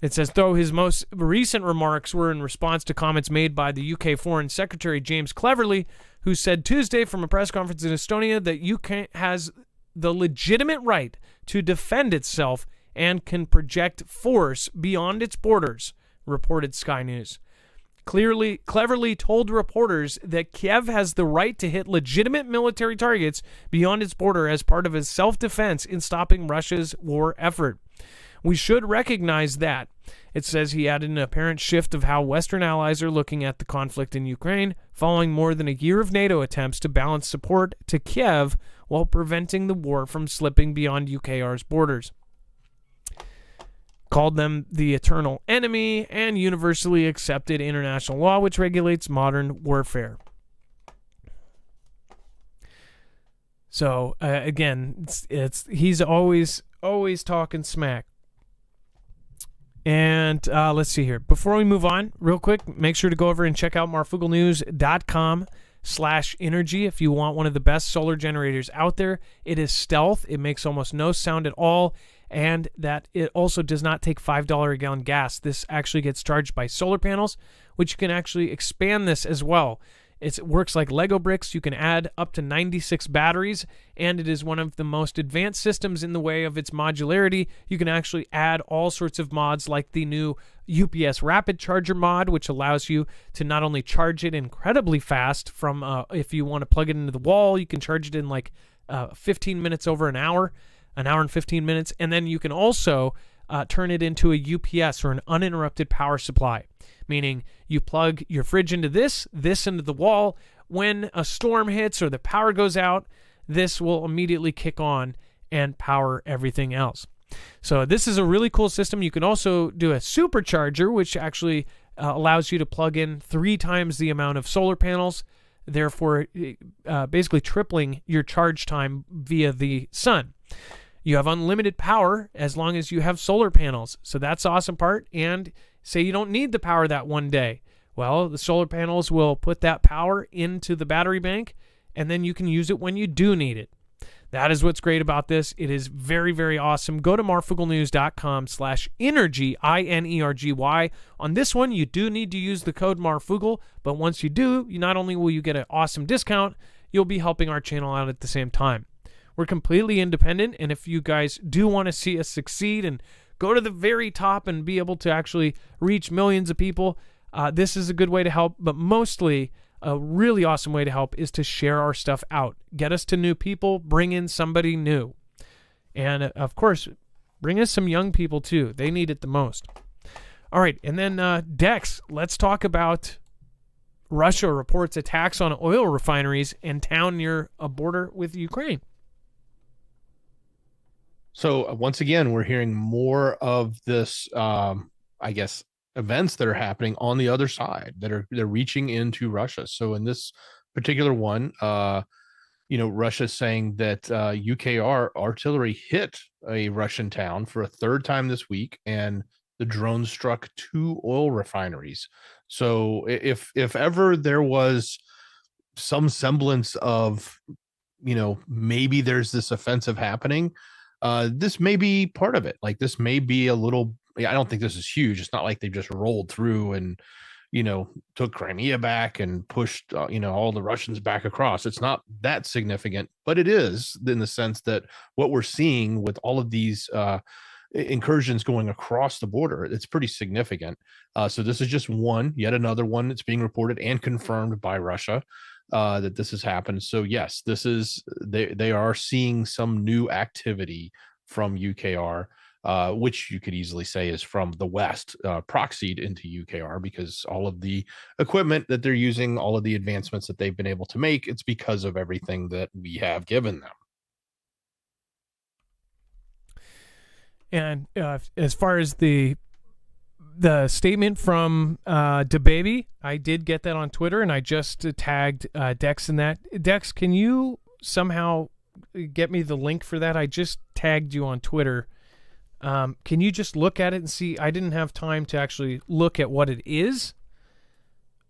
It says, though his most recent remarks were in response to comments made by the UK Foreign Secretary James Cleverly, who said Tuesday from a press conference in Estonia that UK has the legitimate right to defend itself and can project force beyond its borders, reported Sky News. Cleverly told reporters that Kiev has the right to hit legitimate military targets beyond its border as part of its self-defense in stopping Russia's war effort. We should recognize that. It says he added an apparent shift of how Western allies are looking at the conflict in Ukraine, following more than a year of NATO attempts to balance support to Kiev while preventing the war from slipping beyond UKR's borders. Called them the eternal enemy and universally accepted international law which regulates modern warfare. So again, it's he's always talking smack. And let's see here. Before we move on, real quick, make sure to go over and check out marfugglenews.com/energy if you want one of the best solar generators out there. It is stealth. It makes almost no sound at all. And that it also does not take $5 a gallon gas. This actually gets charged by solar panels, which you can actually expand this as well. It works like Lego bricks. You can add up to 96 batteries, and it is one of the most advanced systems in the way of its modularity. You can actually add all sorts of mods like the new UPS rapid charger mod, which allows you to not only charge it incredibly fast from if you want to plug it into the wall, you can charge it in like 15 minutes over an hour and 15 minutes, and then you can also turn it into a UPS or an uninterrupted power supply, meaning you plug your fridge into this into the wall. When a storm hits or the power goes out, this will immediately kick on and power everything else. So this is a really cool system. You can also do a supercharger, which actually allows you to plug in 3 times the amount of solar panels, therefore basically tripling your charge time via the sun. You have unlimited power as long as you have solar panels. So that's the awesome part. And say you don't need the power that one day. Well, the solar panels will put that power into the battery bank, and then you can use it when you do need it. That is what's great about this. It is very, very awesome. Go to marfugglenews.com/energy, INERGY. On this one, you do need to use the code Marfoogle, but once you do, you not only will you get an awesome discount, you'll be helping our channel out at the same time. We're completely independent, and if you guys do want to see us succeed and go to the very top and be able to actually reach millions of people, this is a good way to help, but mostly a really awesome way to help is to share our stuff out. Get us to new people, bring in somebody new. And, of course, bring us some young people, too. They need it the most. All right, and then Dex, let's talk about Russia reports attacks on oil refineries and town near a border with Ukraine. So once again, we're hearing more of this, I guess, events that are happening on the other side they're reaching into Russia. So in this particular one, Russia's saying that UKR artillery hit a Russian town for a 3rd time this week, and the drone struck 2 oil refineries. So if ever there was some semblance of, maybe there's this offensive happening, this may be part of it. Like, this may be a little, I don't think this is huge. It's not like they just rolled through and, took Crimea back and pushed, all the Russians back across. It's not that significant, but it is in the sense that what we're seeing with all of these incursions going across the border, it's pretty significant. So this is just yet another one that's being reported and confirmed by Russia. That this has happened. So yes, this is they are seeing some new activity from UKR, which you could easily say is from the West, proxied into UKR, because all of the equipment that they're using, all of the advancements that they've been able to make, it's because of everything that we have given them. And as far as the statement from DaBaby, I did get that on Twitter, and I just tagged Dex in that. Dex, can you somehow get me the link for that? I just tagged you on Twitter Can you just look at it and see? I didn't have time to actually look at what it is,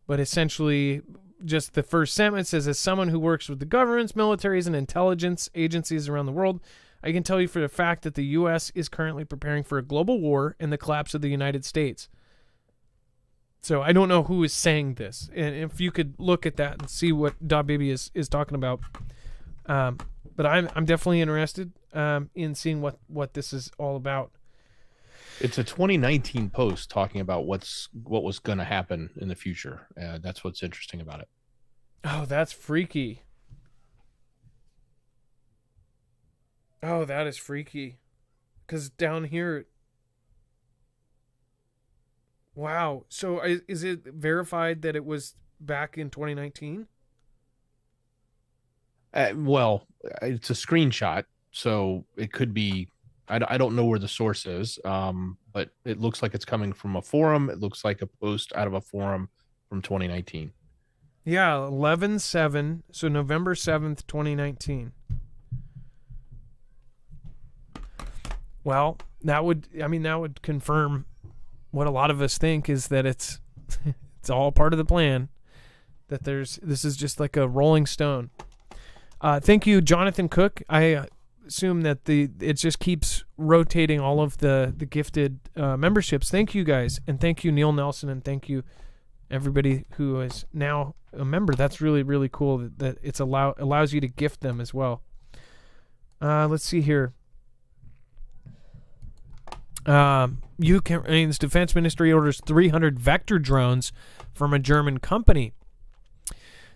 but essentially just the first sentence says, as someone who works with the governments, militaries, and intelligence agencies around the world, I can tell you for the fact that the U.S. is currently preparing for a global war and the collapse of the United States. So I don't know who is saying this. And if you could look at that and see what .baby is talking about. But I'm definitely interested in seeing what this is all about. It's a 2019 post talking about what was going to happen in the future. That's what's interesting about it. Oh, that's freaky. Oh, that is freaky. Because down here... Wow. So is it verified that it was back in 2019? Well, it's a screenshot, so it could be... I don't know where the source is, but it looks like it's coming from a forum. It looks like a post out of a forum from 2019. Yeah, 11/7, so November 7th, 2019. Well, that would confirm what a lot of us think, is that it's all part of the plan, that this is just like a rolling stone. Thank you, Jonathan Cook. I assume that it just keeps rotating all of the gifted memberships. Thank you guys, and thank you Neil Nelson, and thank you everybody who is now a member. That's really, really cool that it's allows you to gift them as well. Let's see here. Ukraine's defense ministry orders 300 vector drones from a German company.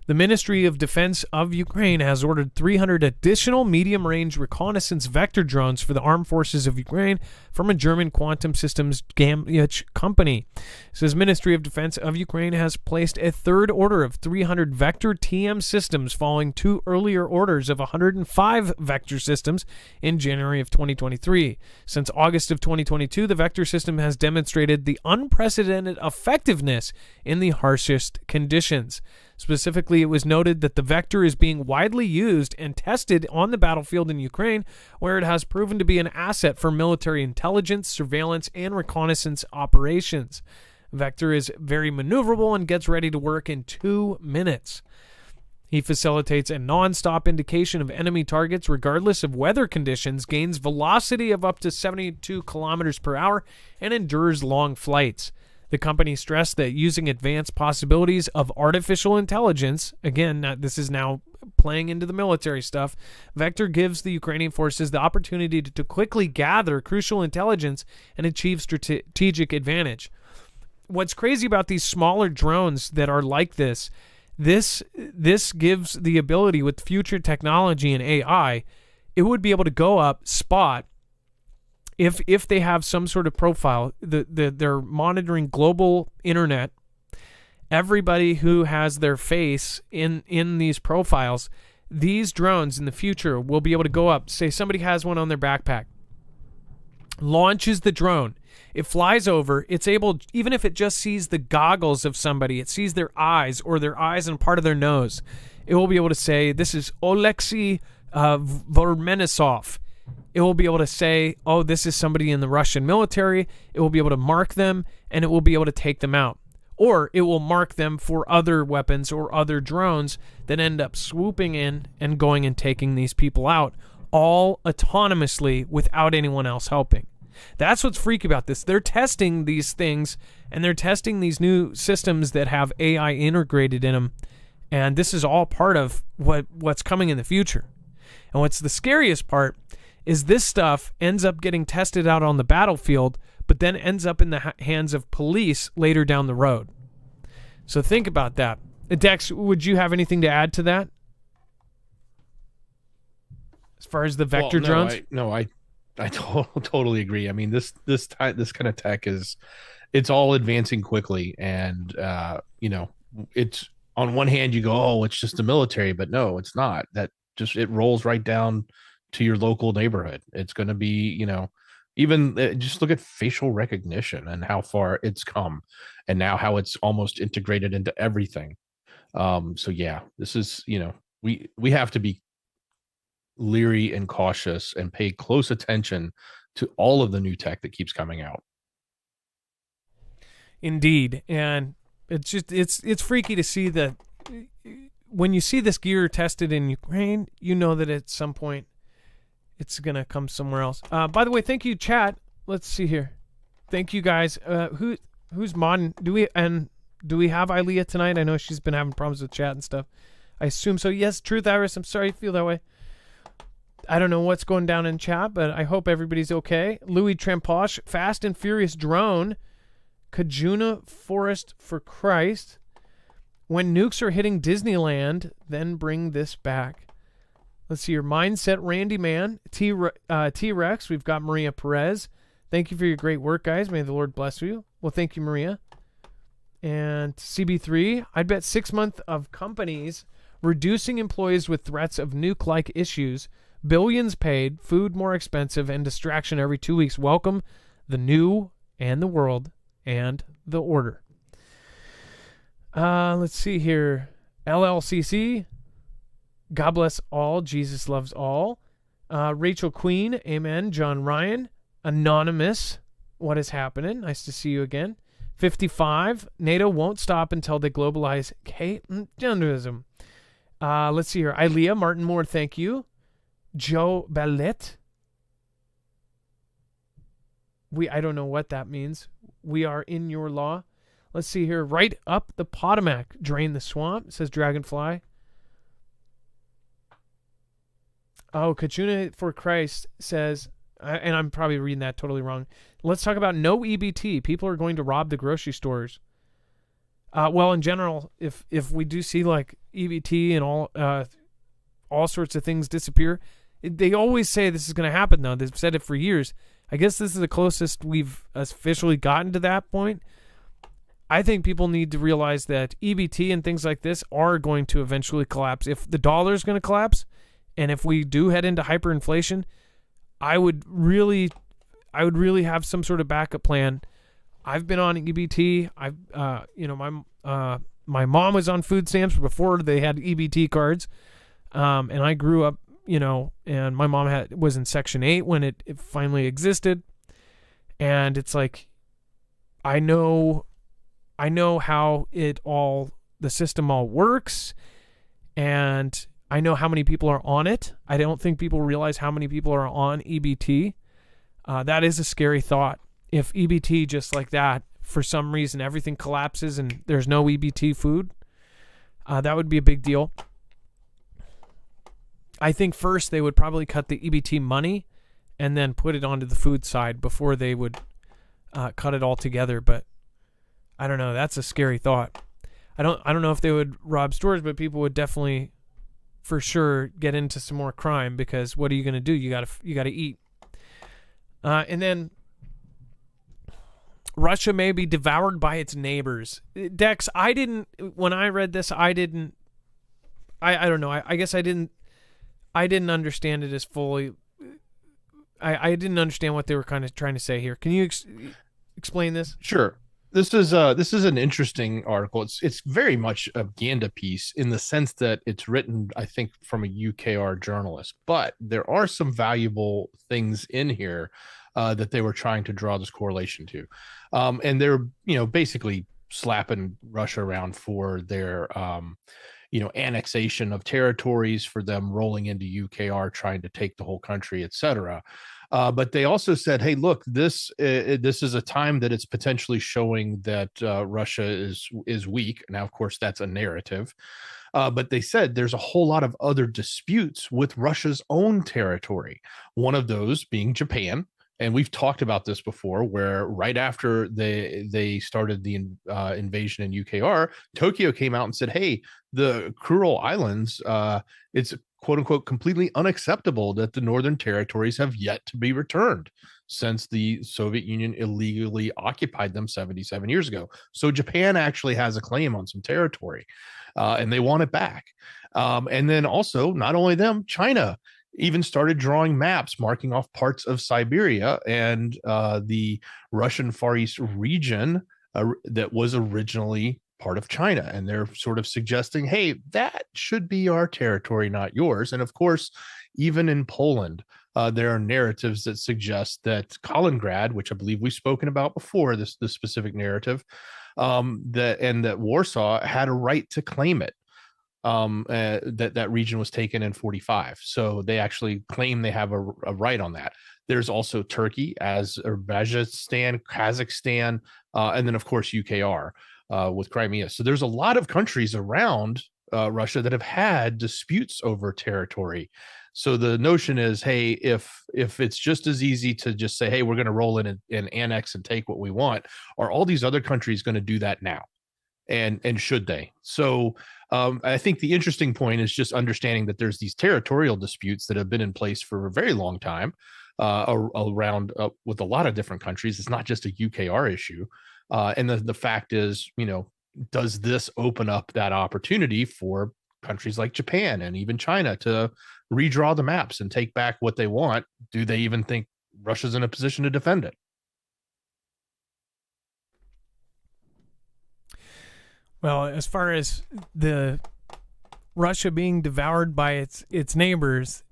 The Ministry of Defense of Ukraine has ordered 300 additional medium-range reconnaissance vector drones for the armed forces of Ukraine from a German quantum systems Gambich company. It says Ministry of Defense of Ukraine has placed a third order of 300 vector TM systems following two earlier orders of 105 vector systems in January of 2023. Since August of 2022, the vector system has demonstrated the unprecedented effectiveness in the harshest conditions. Specifically, it was noted that the vector is being widely used and tested on the battlefield in Ukraine, where it has proven to be an asset for military intelligence, surveillance, and reconnaissance operations. Vector is very maneuverable and gets ready to work in 2 minutes. He facilitates a non-stop indication of enemy targets regardless of weather conditions, gains velocity of up to 72 kilometers per hour, and endures long flights. The company stressed that using advanced possibilities of artificial intelligence, again, this is now playing into the military stuff, Vector gives the Ukrainian forces the opportunity to quickly gather crucial intelligence and achieve strategic advantage. What's crazy about these smaller drones that are like this gives the ability with future technology and AI, it would be able to go up, spot, if they have some sort of profile, they're monitoring global internet, everybody who has their face in these profiles, these drones in the future will be able to go up. Say somebody has one on their backpack, launches the drone, it flies over, it's able, even if it just sees the goggles of somebody, it sees their eyes or their eyes and part of their nose, it will be able to say, this is Oleksiy Vormenisov. It will be able to say, oh, this is somebody in the Russian military. It will be able to mark them, and it will be able to take them out. Or it will mark them for other weapons or other drones that end up swooping in and going and taking these people out, all autonomously without anyone else helping. That's what's freaky about this. They're testing these things, and they're testing these new systems that have AI integrated in them, and this is all part of what's coming in the future. And what's the scariest part is this stuff ends up getting tested out on the battlefield, but then ends up in the hands of police later down the road. So think about that. Dex, would you have anything to add to that? As far as the vector drones? I totally agree. I mean, this kind of tech it's all advancing quickly, and it's on one hand you go, oh, it's just the military, but no, it's not. It rolls right down to your local neighborhood. It's going to be, even just look at facial recognition and how far it's come, and now how it's almost integrated into everything. So yeah, this is, we have to be leery and cautious and pay close attention to all of the new tech that keeps coming out. Indeed. And it's just, it's freaky to see that when you see this gear tested in Ukraine, you know that at some point it's going to come somewhere else. By the way, thank you, chat. Let's see here. Thank you, guys. Who's modding? Do we have Ilea tonight? I know she's been having problems with chat and stuff. I assume so. Yes, Truth Iris, I'm sorry you feel that way. I don't know what's going down in chat, but I hope everybody's okay. Louis Tramposh, Fast and Furious Drone, Kajuna Forest for Christ. When nukes are hitting Disneyland, then bring this back. Let's see your mindset, Randy Man, T-Rex. We've got Maria Perez. Thank you for your great work, guys. May the Lord bless you. Well, thank you, Maria. And CB3, I'd bet 6 months of companies reducing employees with threats of nuke-like issues, billions paid, food more expensive, and distraction every 2 weeks. Welcome the new and the world and the order. Let's see here. LLCC, God bless all. Jesus loves all. Rachel Queen, amen. John Ryan, Anonymous, what is happening? Nice to see you again. 55, NATO won't stop until they globalize genderism. Let's see here. Ilea, Martin Moore, thank you. Joe Ballet. I don't know what that means. We are in your law. Let's see here. Right up the Potomac. Drain the swamp, says Dragonfly. Oh, Kachuna for Christ says, and I'm probably reading that totally wrong. Let's talk about no EBT. People are going to rob the grocery stores. Well, in general, if we do see like EBT and all sorts of things disappear, they always say this is going to happen, though. They've said it for years. I guess this is the closest we've officially gotten to that point. I think people need to realize that EBT and things like this are going to eventually collapse. If the dollar is going to collapse, and if we do head into hyperinflation, I would really have some sort of backup plan. I've been on EBT. My mom was on food stamps before they had EBT cards, and I grew up, and my mom was in Section 8 when it finally existed, and it's like, I know how the system all works, and I know how many people are on it. I don't think people realize how many people are on EBT. That is a scary thought. If EBT just like that, for some reason, everything collapses and there's no EBT food, that would be a big deal. I think first they would probably cut the EBT money and then put it onto the food side before they would cut it all together. But I don't know. That's a scary thought. I don't know if they would rob stores, but people would definitely, for sure, get into some more crime, because what are you going to do? You got to eat. And then Russia may be devoured by its neighbors. Dex, when I read this, I don't know. I guess I didn't understand it as fully. I didn't understand what they were kind of trying to say here. Can you explain this? Sure. This is an interesting article. It's very much a Ganda piece in the sense that it's written, I think, from a UKR journalist, but there are some valuable things in here that they were trying to draw this correlation to, and they're basically slapping Russia around for their annexation of territories, for them rolling into UKR, trying to take the whole country, etc. But they also said, hey, look, this is a time that it's potentially showing that Russia is weak. Now, of course, that's a narrative. But they said there's a whole lot of other disputes with Russia's own territory, one of those being Japan. And we've talked about this before, where right after they started the invasion in UKR, Tokyo came out and said, hey, the Kuril Islands, it's quote unquote completely unacceptable that the northern territories have yet to be returned since the Soviet Union illegally occupied them 77 years ago. So Japan actually has a claim on some territory, and they want it back. And then also, not only them, China even started drawing maps marking off parts of Siberia and the Russian Far East region that was originally part of China. And they're sort of suggesting, hey, that should be our territory, not yours. And of course, Even in Poland, there are narratives that suggest that Kaliningrad, which I believe we've spoken about before, this specific narrative, that Warsaw had a right to claim it. That region was taken in 45, so they actually claim they have a right on that. There's also Turkey, Azerbaijan, Kazakhstan, and then of course UKR with Crimea. So there's a lot of countries around Russia that have had disputes over territory. So the notion is, hey, if it's just as easy to just say, hey, we're going to roll in and annex and take what we want, are all these other countries going to do that now? And should they? So I think the interesting point is just understanding that there's these territorial disputes that have been in place for a very long time around with a lot of different countries. It's not just a UKR issue. And the fact is, does this open up that opportunity for countries like Japan and even China to redraw the maps and take back what they want? Do they even think Russia's in a position to defend it? Well, as far as the Russia being devoured by its neighbors,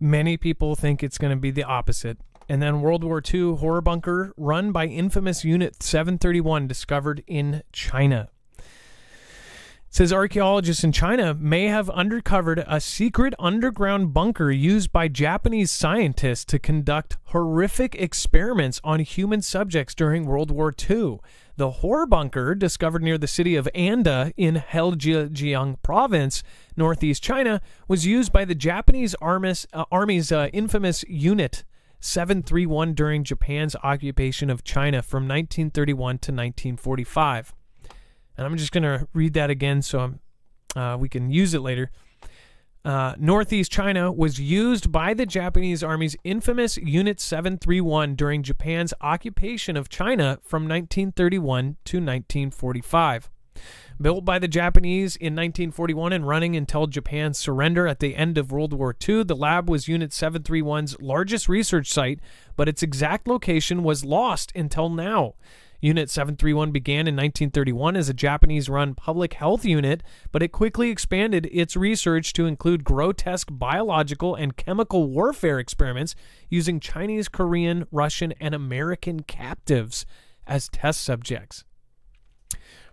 many people think it's going to be the opposite. And then World War II horror bunker run by infamous Unit 731 discovered in China. It says archaeologists in China may have uncovered a secret underground bunker used by Japanese scientists to conduct horrific experiments on human subjects during World War II. The horror bunker, discovered near the city of Anda in Heilongjiang Province, northeast China, was used by the Japanese Army's infamous Unit 731 during Japan's occupation of China from 1931 to 1945. And I'm just going to read that again so we can use it later. Northeast China was used by the Japanese Army's infamous Unit 731 during Japan's occupation of China from 1931 to 1945. Built by the Japanese in 1941 and running until Japan's surrender at the end of World War II, the lab was Unit 731's largest research site, but its exact location was lost until now. Unit 731 began in 1931 as a Japanese-run public health unit, but it quickly expanded its research to include grotesque biological and chemical warfare experiments using Chinese, Korean, Russian, and American captives as test subjects.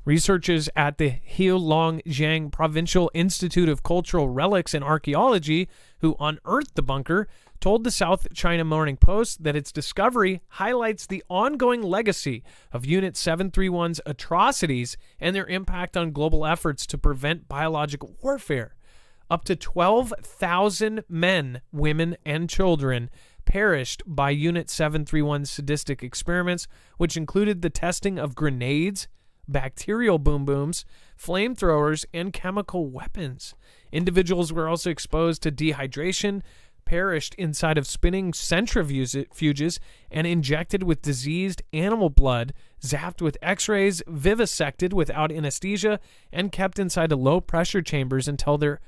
Researchers at the Heilongjiang Provincial Institute of Cultural Relics and Archaeology, who unearthed the bunker, told the South China Morning Post that its discovery highlights the ongoing legacy of Unit 731's atrocities and their impact on global efforts to prevent biological warfare. Up to 12,000 men, women, and children perished by Unit 731's sadistic experiments, which included the testing of grenades, bacterial boom booms, flamethrowers, and chemical weapons. Individuals were also exposed to dehydration, perished inside of spinning centrifuges, and injected with diseased animal blood, zapped with x-rays, vivisected without anesthesia, and kept inside of low-pressure chambers until their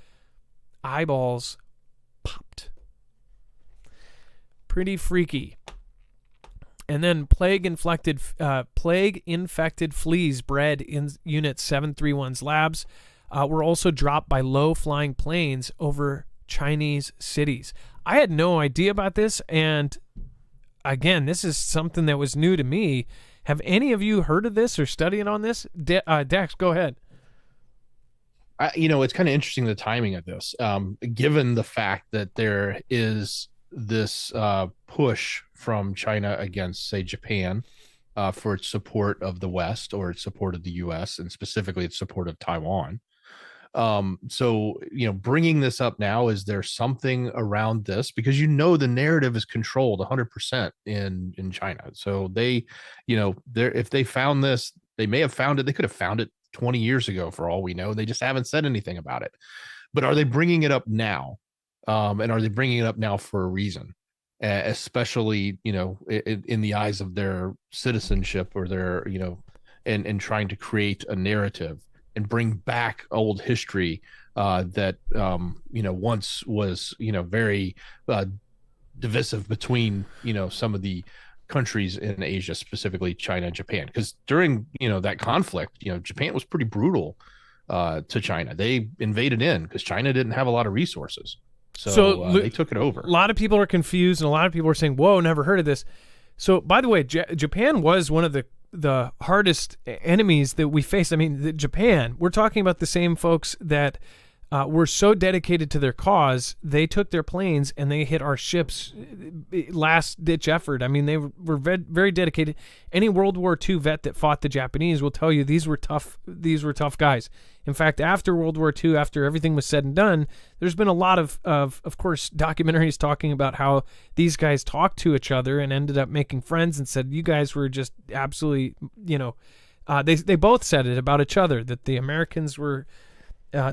eyeballs popped. Pretty freaky. And then plague-infected fleas bred in Unit 731's labs were also dropped by low-flying planes over Chinese cities. I had no idea about this, and again, this is something that was new to me. Have any of you heard of this or studying on this? Dex, go ahead. It's kind of interesting, the timing of this, given the fact that there is this push from China against, say, Japan for its support of the West or its support of the U.S. and specifically its support of Taiwan. So, bringing this up now, is there something around this? Because, the narrative is controlled 100% in China. So they, if they found this, they may have found it. They could have found it 20 years ago for all we know. They just haven't said anything about it. But are they bringing it up now? And are they bringing it up now for a reason? Especially, in the eyes of their citizenship or their, and trying to create a narrative and bring back old history that once was very divisive between some of the countries in Asia, specifically China and Japan. Because during that conflict, Japan was pretty brutal to China. They invaded in because China didn't have a lot of resources. So they took it over. A lot of people are confused, and a lot of people are saying, whoa, never heard of this. So, by the way, Japan was one of the hardest enemies that we faced. I mean, Japan, we're talking about the same folks that were so dedicated to their cause, they took their planes and they hit our ships, last-ditch effort. I mean, they were very dedicated. Any World War II vet that fought the Japanese will tell you these were tough guys. In fact, after World War II, after everything was said and done, there's been a lot of course, documentaries talking about how these guys talked to each other and ended up making friends and said, you guys were just absolutely, they both said it about each other, that the Americans were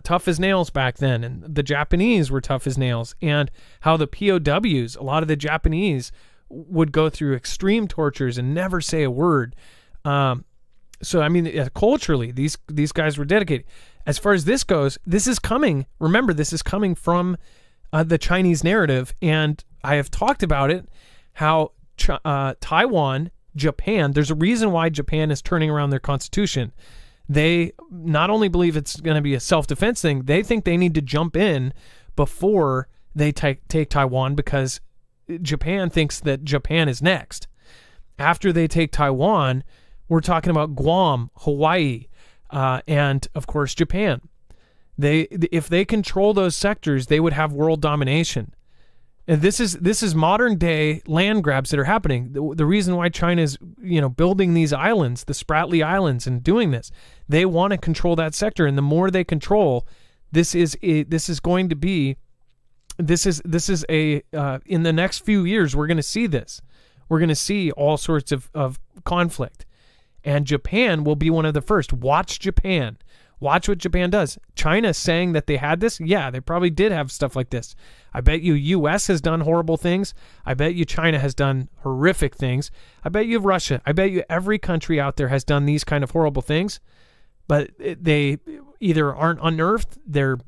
tough as nails back then, and the Japanese were tough as nails, and how the POWs, a lot of the Japanese, would go through extreme tortures and never say a word. So, I mean, culturally, these guys were dedicated. As far as this goes, this is coming. Remember, this is coming from the Chinese narrative, and I have talked about it, how Taiwan, Japan, there's a reason why Japan is turning around their constitution. They not only believe it's going to be a self-defense thing, they think they need to jump in before they take Taiwan, because Japan thinks that Japan is next. After they take Taiwan, we're talking about Guam, Hawaii, and, of course, Japan. If they control those sectors, they would have world domination. And this is modern day land grabs that are happening. The reason why China is, building these islands, the Spratly Islands, and doing this, they want to control that sector. And the more they control, in the next few years, we're going to see this. We're going to see all sorts of conflict. And Japan will be one of the first. Watch Japan. Watch what Japan does. China saying that they had this? Yeah, they probably did have stuff like this. I bet you U.S. has done horrible things. I bet you China has done horrific things. I bet you Russia. I bet you every country out there has done these kind of horrible things. But they either aren't unearthed, they're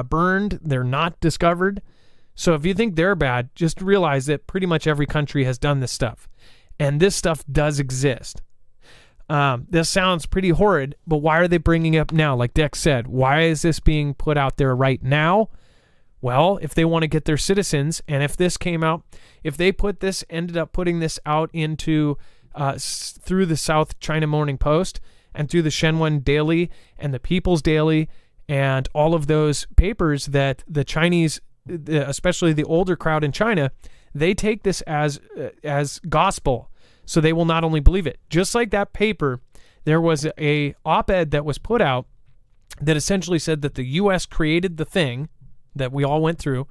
burned, they're not discovered. So if you think they're bad, just realize that pretty much every country has done this stuff. And this stuff does exist. This sounds pretty horrid, but why are they bringing it up now? Like Dex said, why is this being put out there right now? Well, if they want to get their citizens, and if this came out, if they ended up putting this out into through the South China Morning Post and through the Shenwen Daily and the People's Daily and all of those papers that the Chinese, especially the older crowd in China, they take this as gospel. So they will not only believe it. Just like that paper, there was a op-ed that was put out that essentially said that the U.S. created the thing that we all went through,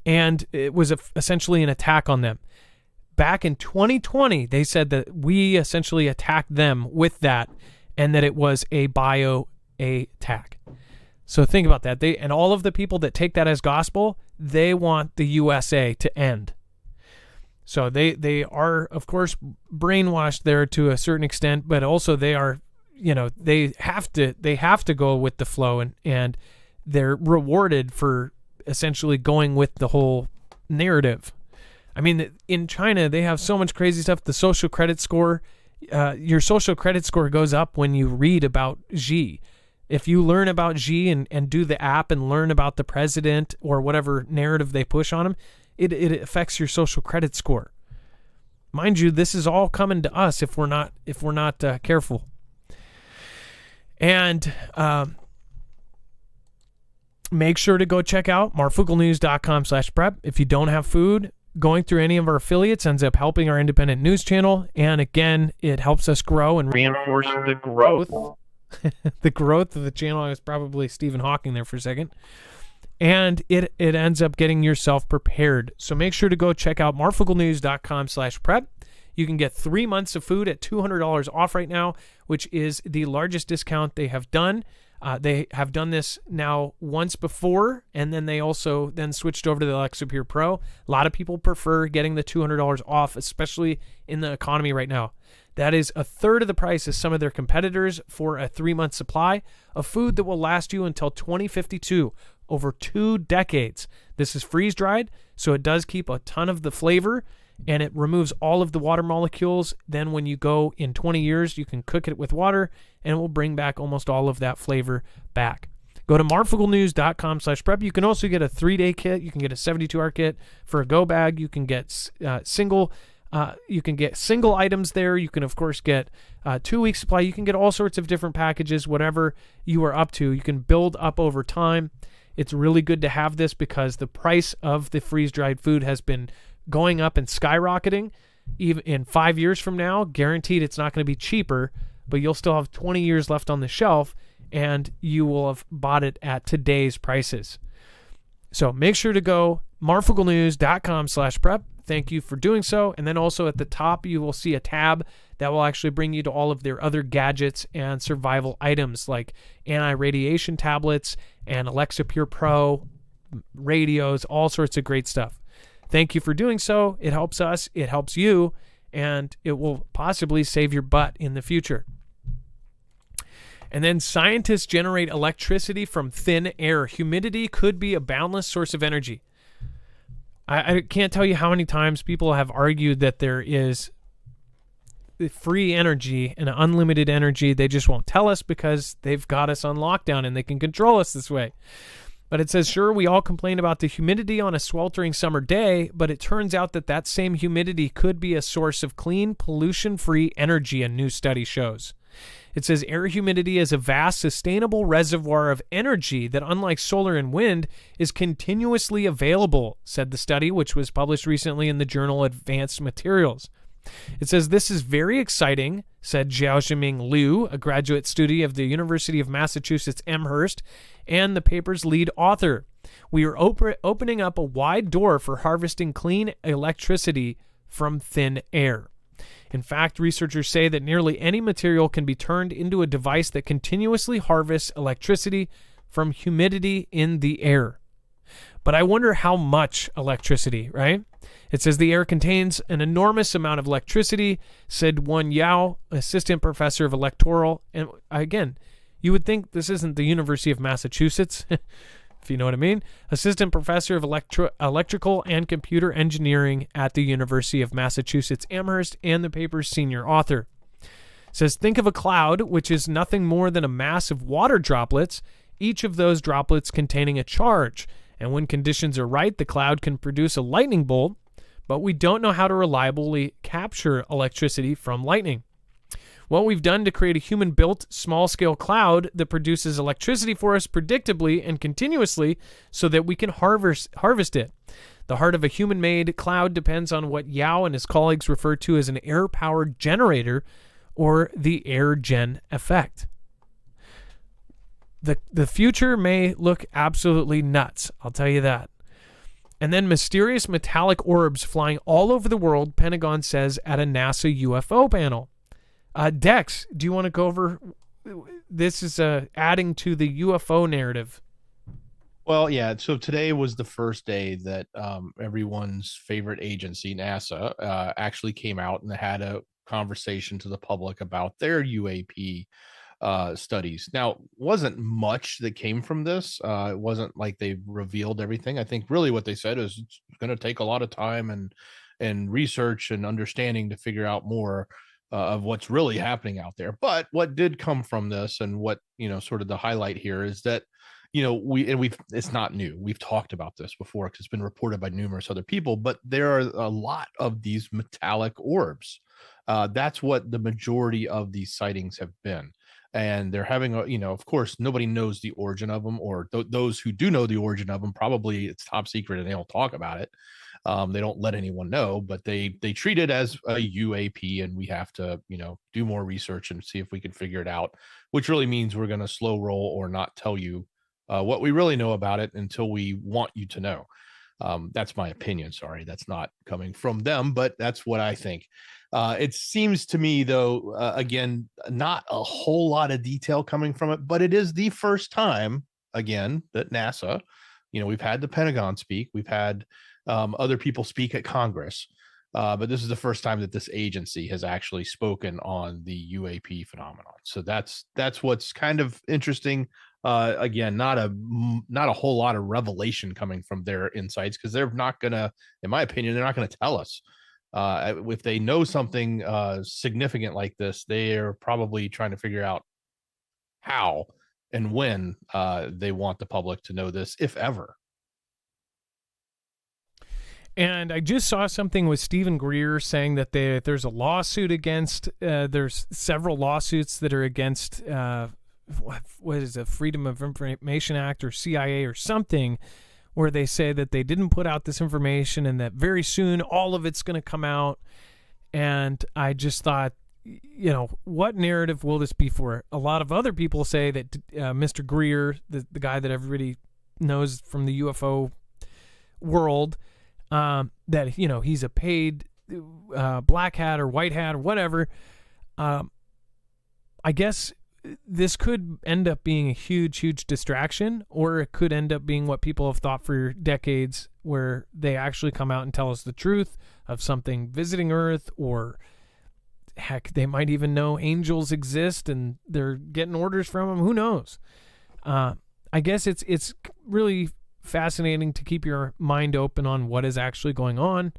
and it was essentially an attack on them. Back in 2020, they said that we essentially attacked them with that, and that it was a bio attack. So think about that. And all of the people that take that as gospel, they want the USA to end. So they are, of course, brainwashed there to a certain extent, but also they are, they have to go with the flow, and they're rewarded for essentially going with the whole narrative. I mean, in China, they have so much crazy stuff. The social credit score, your social credit score goes up when you read about Xi. If you learn about Xi and do the app and learn about the president or whatever narrative they push on him, it affects your social credit score. Mind you, this is all coming to us if we're not careful. And make sure to go check out marfooglenews.com/prep. If you don't have food, going through any of our affiliates ends up helping our independent news channel. And again, it helps us grow and reinforce the growth. The growth of the channel. I was probably Stephen Hawking there for a second. And it ends up getting yourself prepared. So make sure to go check out marfooglenews.com/prep. You can get 3 months of food at $200 off right now, which is the largest discount they have done. They have done this now once before, and then they also then switched over to the Alexa Pure Pro. A lot of people prefer getting the $200 off, especially in the economy right now. That is a third of the price as some of their competitors for a 3-month supply of food that will last you until 2052, over 2 decades. This is freeze-dried, so it does keep a ton of the flavor, and it removes all of the water molecules. Then when you go in 20 years, you can cook it with water, and it will bring back almost all of that flavor back. Go to marfugglenews.com/prep. You can also get a 3-day kit. You can get a 72-hour kit for a go bag. You can get single items there. You can, of course, get 2-week supply. You can get all sorts of different packages, whatever you are up to. You can build up over time. It's really good to have this because the price of the freeze-dried food has been going up and skyrocketing. Even in 5 years from now, guaranteed it's not going to be cheaper, but you'll still have 20 years left on the shelf, and you will have bought it at today's prices. So make sure to go marfugglenews.com/prep. Thank you for doing so. And then also at the top, you will see a tab that will actually bring you to all of their other gadgets and survival items like anti-radiation tablets and Alexa Pure Pro, radios, all sorts of great stuff. Thank you for doing so. It helps us, it helps you, and it will possibly save your butt in the future. And then scientists generate electricity from thin air. Humidity could be a boundless source of energy. I can't tell you how many times people have argued that there is free energy and unlimited energy. They just won't tell us because they've got us on lockdown and they can control us this way. But it says, sure, we all complain about the humidity on a sweltering summer day, but it turns out that that same humidity could be a source of clean, pollution-free energy, a new study shows. It says air humidity is a vast, sustainable reservoir of energy that, unlike solar and wind, is continuously available, said the study, which was published recently in the journal Advanced Materials. It says, this is very exciting, said Xiaojiming Liu, a graduate student of the University of Massachusetts Amherst, and the paper's lead author. We are opening up a wide door for harvesting clean electricity from thin air. In fact, researchers say that nearly any material can be turned into a device that continuously harvests electricity from humidity in the air. But I wonder how much electricity, right? It says the air contains an enormous amount of electricity, said Wen Yao, assistant professor of electoral. And again, you would think this isn't the University of Massachusetts, if you know what I mean. Assistant professor of electrical and computer engineering at the University of Massachusetts Amherst and the paper's senior author. It says, think of a cloud, which is nothing more than a mass of water droplets, each of those droplets containing a charge. And when conditions are right, the cloud can produce a lightning bolt, but we don't know how to reliably capture electricity from lightning. What we've done to create a human-built small-scale cloud that produces electricity for us predictably and continuously so that we can harvest it. The heart of a human-made cloud depends on what Yao and his colleagues refer to as an air-powered generator, or the air gen effect. The future may look absolutely nuts, I'll tell you that. And then mysterious metallic orbs flying all over the world, Pentagon says at a NASA UFO panel. Dex, do you want to go over? This is adding to the UFO narrative. Well, yeah. So today was the first day that everyone's favorite agency, NASA, actually came out and had a conversation to the public about their UAP studies. Now, wasn't much that came from this. It wasn't like they revealed everything. I think really what they said is it's going to take a lot of time and research and understanding to figure out more of what's really happening out there. But what did come from this, and what, sort of the highlight here, is that, it's not new. We've talked about this before because it's been reported by numerous other people, but there are a lot of these metallic orbs. That's what the majority of these sightings have been. And they're having of course, nobody knows the origin of them, or those who do know the origin of them, probably it's top secret and they don't talk about it. They don't let anyone know, but they treat it as a UAP, and we have to, do more research and see if we can figure it out, which really means we're going to slow roll or not tell you what we really know about it until we want you to know. That's my opinion. Sorry, that's not coming from them, but that's what I think. It seems to me, though, again, not a whole lot of detail coming from it, but it is the first time, again, that NASA, we've had the Pentagon speak, we've had other people speak at Congress, but this is the first time that this agency has actually spoken on the UAP phenomenon. So that's what's kind of interesting. Again, not a whole lot of revelation coming from their insights, because they're not gonna, in my opinion, they're not gonna tell us. If they know something significant like this, they are probably trying to figure out how and when they want the public to know this, if ever. And I just saw something with Stephen Greer saying that there's a lawsuit against, there's several lawsuits that are against, what is it, Freedom of Information Act or CIA or something, where they say that they didn't put out this information and that very soon all of it's going to come out. And I just thought, what narrative will this be for? A lot of other people say that Mr. Greer, the guy that everybody knows from the UFO world, that he's a paid black hat or white hat or whatever. I guess this could end up being a huge distraction, or it could end up being what people have thought for decades, where they actually come out and tell us the truth of something visiting Earth, or heck, they might even know angels exist and they're getting orders from them. Who knows? I guess it's really fascinating to keep your mind open on what is actually going on.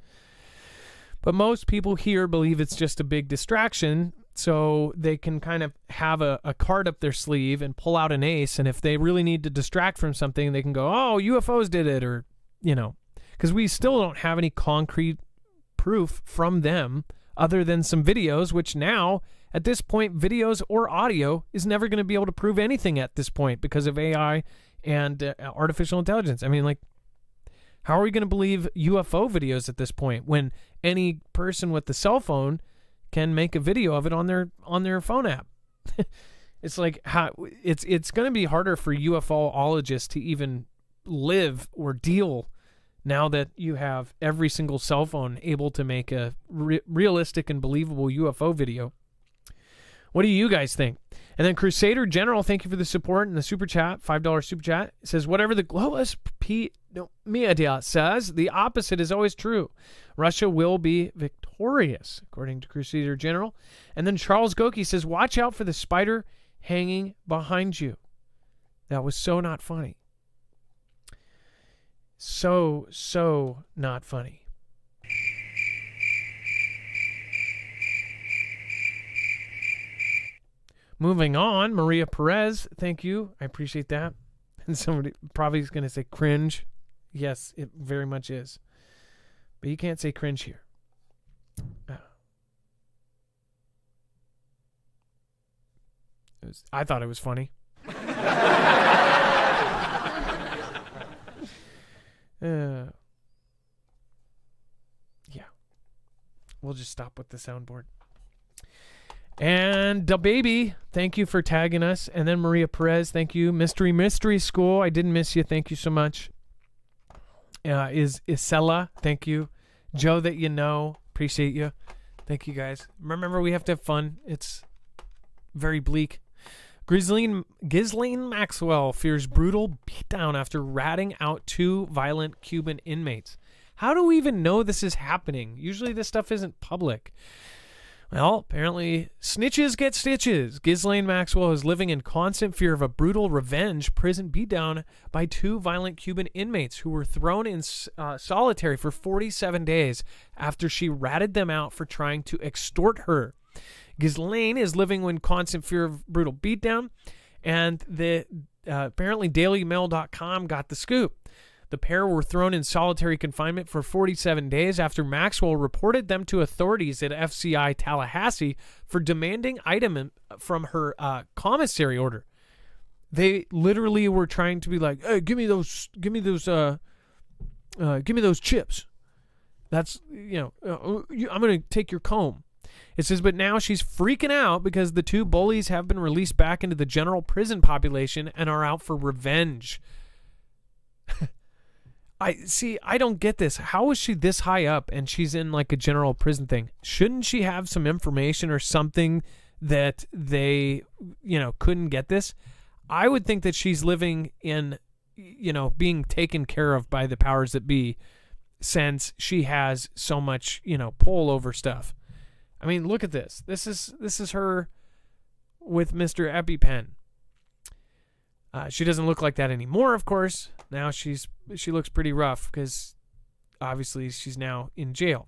But most people here believe it's just a big distraction, so they can kind of have a card up their sleeve and pull out an ace, and if they really need to distract from something, they can go, oh, UFOs did it, or, because we still don't have any concrete proof from them other than some videos, which now, at this point, videos or audio is never going to be able to prove anything at this point because of AI and artificial intelligence. I mean, like, how are we going to believe UFO videos at this point when any person with the cell phone can make a video of it on their phone app? It's like it's going to be harder for UFOologists to even live or deal now that you have every single cell phone able to make a realistic and believable UFO video. What do you guys think? And then Crusader General, thank you for the support and the super chat, $5 super chat. It says, whatever the globalist media says, the opposite is always true. Russia will be victorious, according to Crusader General. And then Charles Goki says, watch out for the spider hanging behind you. That was so not funny. So not funny. Moving on, Maria Perez, thank you. I appreciate that. And somebody probably is going to say cringe. Yes, it very much is. But you can't say cringe here. I thought it was funny. Yeah. We'll just stop with the soundboard. And Da Baby, thank you for tagging us. And then Maria Perez, thank you. Mystery School, I didn't miss you. Thank you so much. Is Isella, thank you. Joe that you know, appreciate you. Thank you guys. Remember, we have to have fun. It's very bleak. Ghislaine Maxwell fears brutal beatdown after ratting out 2 violent Cuban inmates. How do we even know this is happening? Usually this stuff isn't public. Well, apparently, snitches get stitches. Ghislaine Maxwell is living in constant fear of a brutal revenge prison beatdown by 2 violent Cuban inmates who were thrown in solitary for 47 days after she ratted them out for trying to extort her. Ghislaine is living in constant fear of brutal beatdown, and the apparently DailyMail.com got the scoop. The pair were thrown in solitary confinement for 47 days after Maxwell reported them to authorities at FCI Tallahassee for demanding item from her commissary order. They literally were trying to be like, "Hey, give me those chips. That's I'm gonna take your comb." It says, but now she's freaking out because the 2 bullies have been released back into the general prison population and are out for revenge. I don't get this. How is she this high up and she's in like a general prison thing? Shouldn't she have some information or something that they, couldn't get this? I would think that she's living in, being taken care of by the powers that be, since she has so much, pull over stuff. I mean, look at this. This is her with Mr. EpiPen. She doesn't look like that anymore, of course. Now she looks pretty rough because obviously she's now in jail.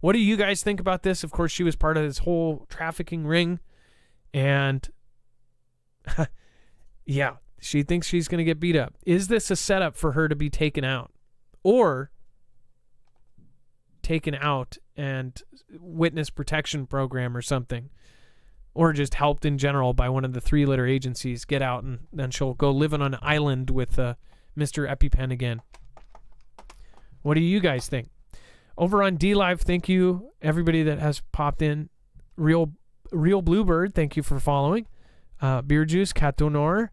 What do you guys think about this? Of course, she was part of this whole trafficking ring, and Yeah, she thinks she's going to get beat up. Is this a setup for her to be taken out? Or taken out and witness protection program or something? Or just helped in general by one of the 3-letter agencies get out, and then she'll go live on an island with Mr. EpiPen again. What do you guys think? Over on DLive, thank you everybody that has popped in. Real Bluebird, thank you for following. Beer Juice, Catonor,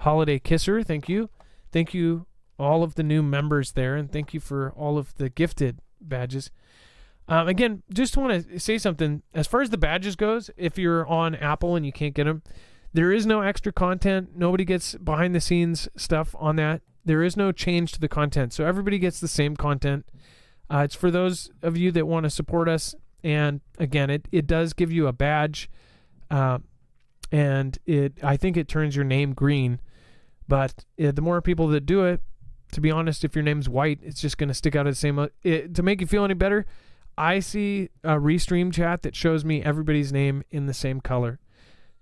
Holiday Kisser, thank you. Thank you all of the new members there, and thank you for all of the gifted badges. Again, just want to say something. As far as the badges goes, if you're on Apple and you can't get them, there is no extra content. Nobody gets behind the scenes stuff on that. There is no change to the content. So everybody gets the same content. It's for those of you that want to support us. And again, it does give you a badge. And I think it turns your name green. But the more people that do it, to be honest, if your name's white, it's just going to stick out the same. To make you feel any better, I see a Restream chat that shows me everybody's name in the same color.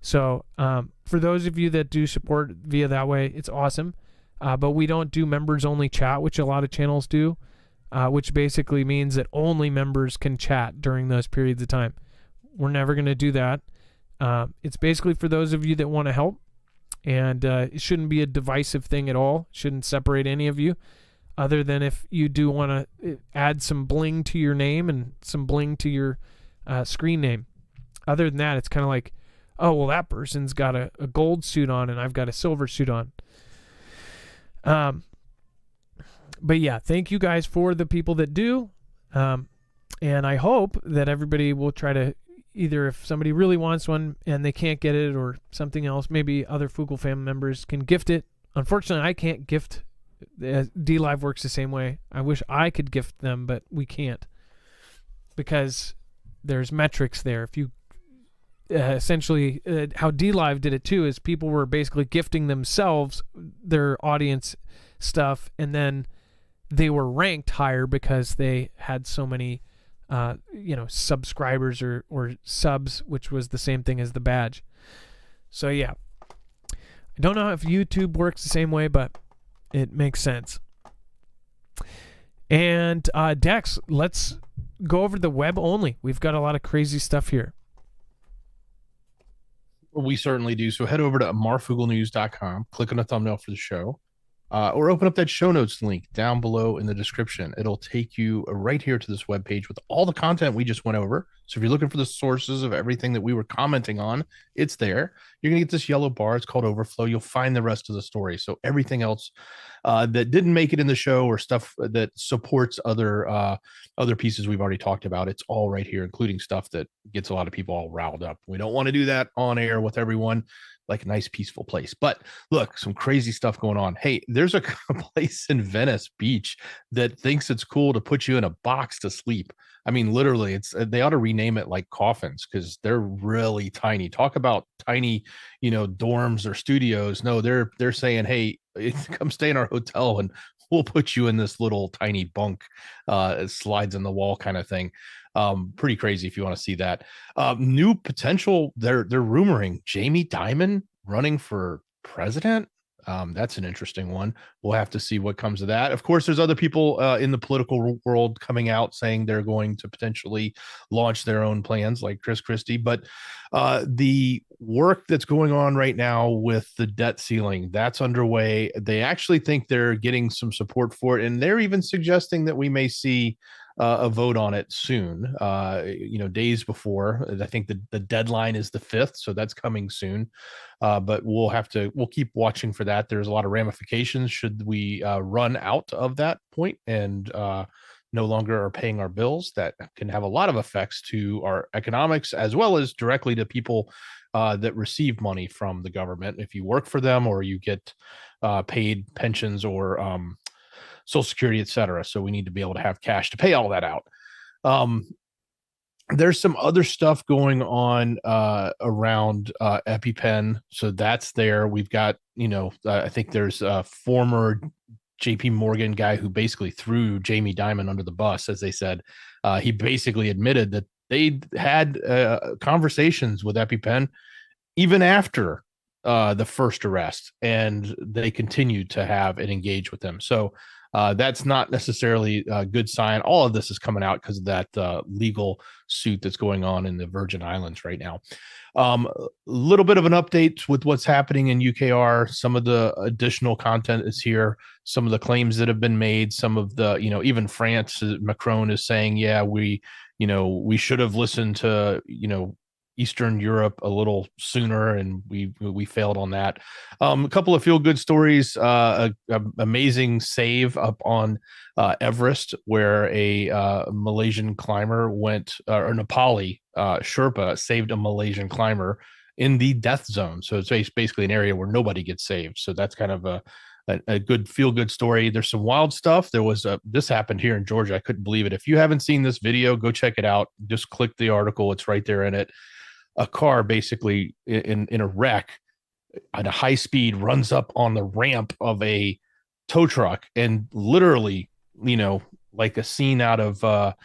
So for those of you that do support via that way, it's awesome. But we don't do members only chat, which a lot of channels do, which basically means that only members can chat during those periods of time. We're never going to do that. It's basically for those of you that want to help, and it shouldn't be a divisive thing at all. It shouldn't separate any of you, other than if you do want to add some bling to your name and some bling to your screen name. Other than that, it's kind of like, oh, well, that person's got a gold suit on and I've got a silver suit on. But yeah, thank you guys for the people that do. And I hope that everybody will try to, either if somebody really wants one and they can't get it or something else, maybe other Foogle family members can gift it. Unfortunately, I can't gift. DLive works the same way. I wish I could gift them, but we can't because there's metrics there. If you essentially how DLive did it too is people were basically gifting themselves their audience stuff, and then they were ranked higher because they had so many subscribers or subs, which was the same thing as the badge. So yeah, I don't know if YouTube works the same way, but it makes sense. And Dex, let's go over the web only. We've got a lot of crazy stuff here. We certainly do. So head over to marfooglenews.com, click on the thumbnail for the show, or open up that show notes link down below in the description. It'll take you right here to this webpage with all the content we just went over. So if you're looking for the sources of everything that we were commenting on, it's there. You're going to get this yellow bar. It's called Overflow. You'll find the rest of the story. So everything else that didn't make it in the show or stuff that supports other pieces we've already talked about, it's all right here, including stuff that gets a lot of people all riled up. We don't want to do that on air with everyone, like a nice peaceful place. But look, some crazy stuff going on. Hey, there's a place in Venice Beach that thinks it's cool to put you in a box to sleep. I mean, literally, they ought to rename it like coffins because they're really tiny. Talk about tiny, dorms or studios. No, they're saying, hey, come stay in our hotel and we'll put you in this little tiny bunk, it slides in the wall kind of thing. Pretty crazy if you want to see that. New potential, they're rumoring Jamie Dimon running for president. That's an interesting one. We'll have to see what comes of that. Of course, there's other people in the political world coming out saying they're going to potentially launch their own plans, like Chris Christie. But the work that's going on right now with the debt ceiling, that's underway. They actually think they're getting some support for it, and they're even suggesting that we may see a vote on it soon, days before. I think the deadline is the 5th, so that's coming soon. But we'll keep watching for that. There's a lot of ramifications should we run out of that point and no longer are paying our bills. That can have a lot of effects to our economics as well as directly to people that receive money from the government. If you work for them or you get paid pensions or Social Security, et cetera. So we need to be able to have cash to pay all that out. There's some other stuff going on around EpiPen. So that's there. We've got, I think there's a former JP Morgan guy who basically threw Jamie Dimon under the bus, as they said. He basically admitted that they had conversations with EpiPen even after the first arrest, and they continued to have and engage with them. So that's not necessarily a good sign. All of this is coming out because of that legal suit that's going on in the Virgin Islands right now. A little bit of an update with what's happening in UKR. Some of the additional content is here. Some of the claims that have been made, some of the, even France, Macron is saying, yeah, we should have listened to, Eastern Europe a little sooner, and we failed on that. A couple of feel good stories. Amazing save up on Everest, where a Malaysian climber went, or Nepali Sherpa saved a Malaysian climber in the death zone. So it's basically an area where nobody gets saved. So that's kind of a good feel good story. There's some wild stuff. This happened here in Georgia. I couldn't believe it. If you haven't seen this video, go check it out. Just click the article. It's right there in it. A car basically in a wreck at a high speed runs up on the ramp of a tow truck, and literally, like a scene out of the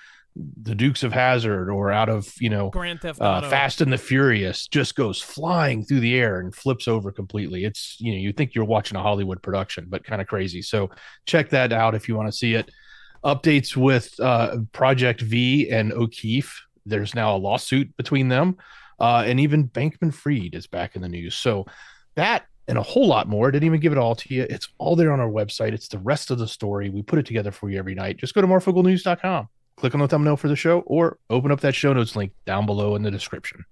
Dukes of Hazzard or out of, Grand Theft Auto. Fast and the Furious, just goes flying through the air and flips over completely. It's, you think you're watching a Hollywood production, but kind of crazy. So check that out if you want to see it. Updates with Project V and O'Keefe. There's now a lawsuit between them. And even Bankman-Fried is back in the news. So that and a whole lot more. Didn't even give it all to you. It's all there on our website. It's the rest of the story. We put it together for you every night. Just go to marfooglenews.com, click on the thumbnail for the show, or open up that show notes link down below in the description.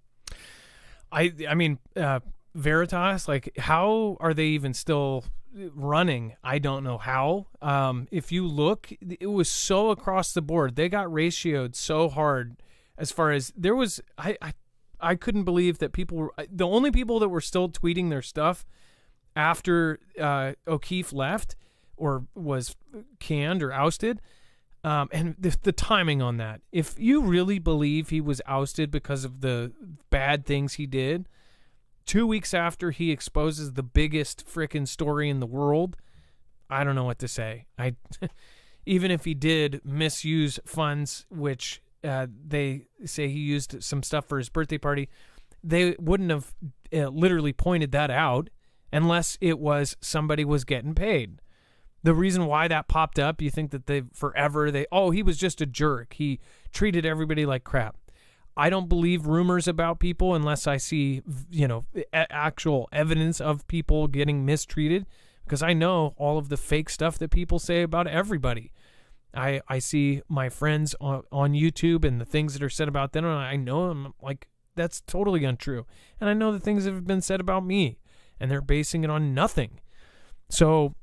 I mean, Veritas, like, how are they even still running? I don't know how. If you look, it was so across the board. They got ratioed so hard as far as there was, I couldn't believe that people were, the only people that were still tweeting their stuff after O'Keefe left or was canned or ousted. And the timing on that, if you really believe he was ousted because of the bad things he did, 2 weeks after he exposes the biggest frickin' story in the world, I don't know what to say. Even if he did misuse funds, which they say he used some stuff for his birthday party, they wouldn't have literally pointed that out unless it was somebody was getting paid. The reason why that popped up, you think that he was just a jerk. He treated everybody like crap. I don't believe rumors about people unless I see, actual evidence of people getting mistreated, because I know all of the fake stuff that people say about everybody. I see my friends on YouTube and the things that are said about them, and I know I'm like, that's totally untrue. And I know the things that have been said about me, and they're basing it on nothing. So,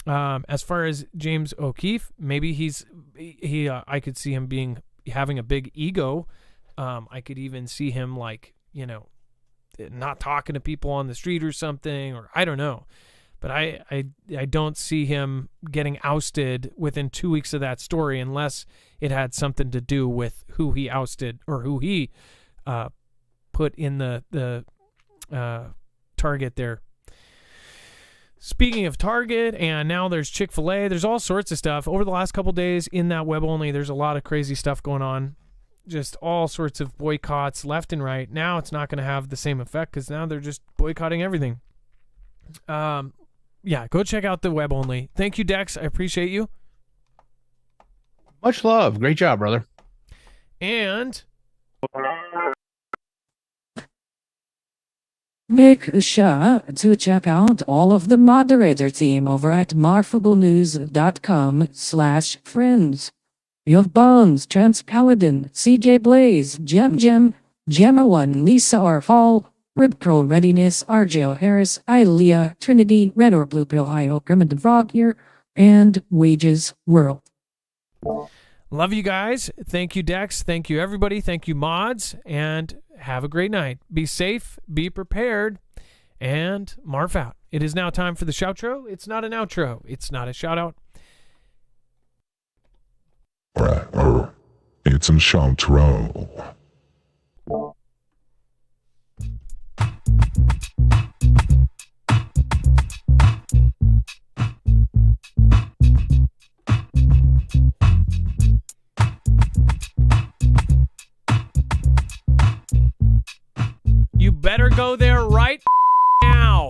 as far as James O'Keefe, maybe I could see him having a big ego. I could even see him not talking to people on the street or something, or I don't know. But I don't see him getting ousted within 2 weeks of that story unless it had something to do with who he ousted or who he put in the Target there. Speaking of Target, and now there's Chick-fil-A, there's all sorts of stuff. Over the last couple days in that web only, there's a lot of crazy stuff going on. Just all sorts of boycotts left and right. Now it's not going to have the same effect because now they're just boycotting everything. Yeah, go check out the web only. Thank you, Dex. I appreciate you. Much love. Great job, brother. And make sure to check out all of the moderator team over at marfooglenews.com/friends. You have Bones, Trans Paladin, CJ Blaze, Gemma1, Lisa R. Fall, Ribpro Readiness, RJ Harris, Ilea, Trinity, Red or Blue Pill, IO, Primitive Frog here, and Wages World. Love you guys. Thank you, Dex. Thank you, everybody. Thank you, mods. And have a great night. Be safe. Be prepared. And Marf out. It is now time for the shoutro. It's not an outro. It's not a shout out. It's a shoutro. You better go there right now.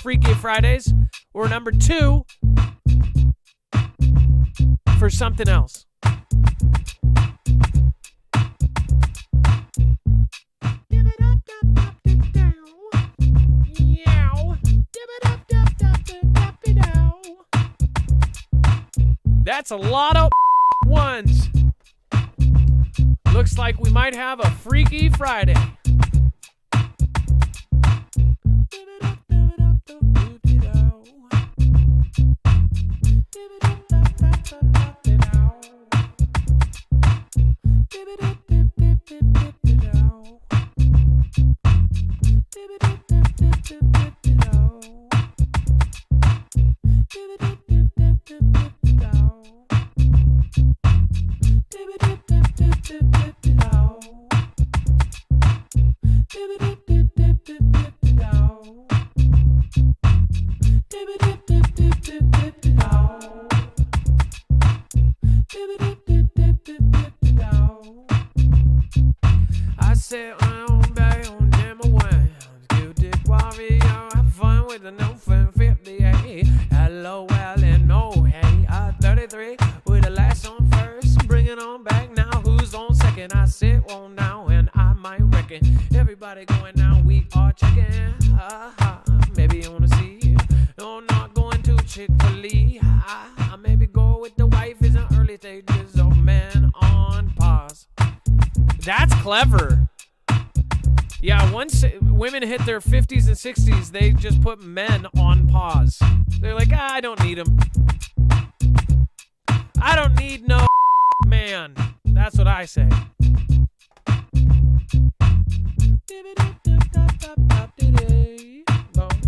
Freaky Fridays, or number 2 for something else. That's a lot of ones. Looks like we might have a Freaky Friday. I said on back on Jam One. Guilty warrior, have fun with the no fun 58. Hello, well, and no, hey, 33 with the last on first. Bring it on back now. Who's on second? I sit on now, and I might reckon everybody going down. We are checking. Maybe you wanna see. No, I'm not going to Chick-fil-A. I maybe go with the wife in the early stages of men on pause. That's clever. Yeah, once women hit their 50s and 60s, they just put men on pause. They're like, I don't need them. I don't need no man. That's what I say.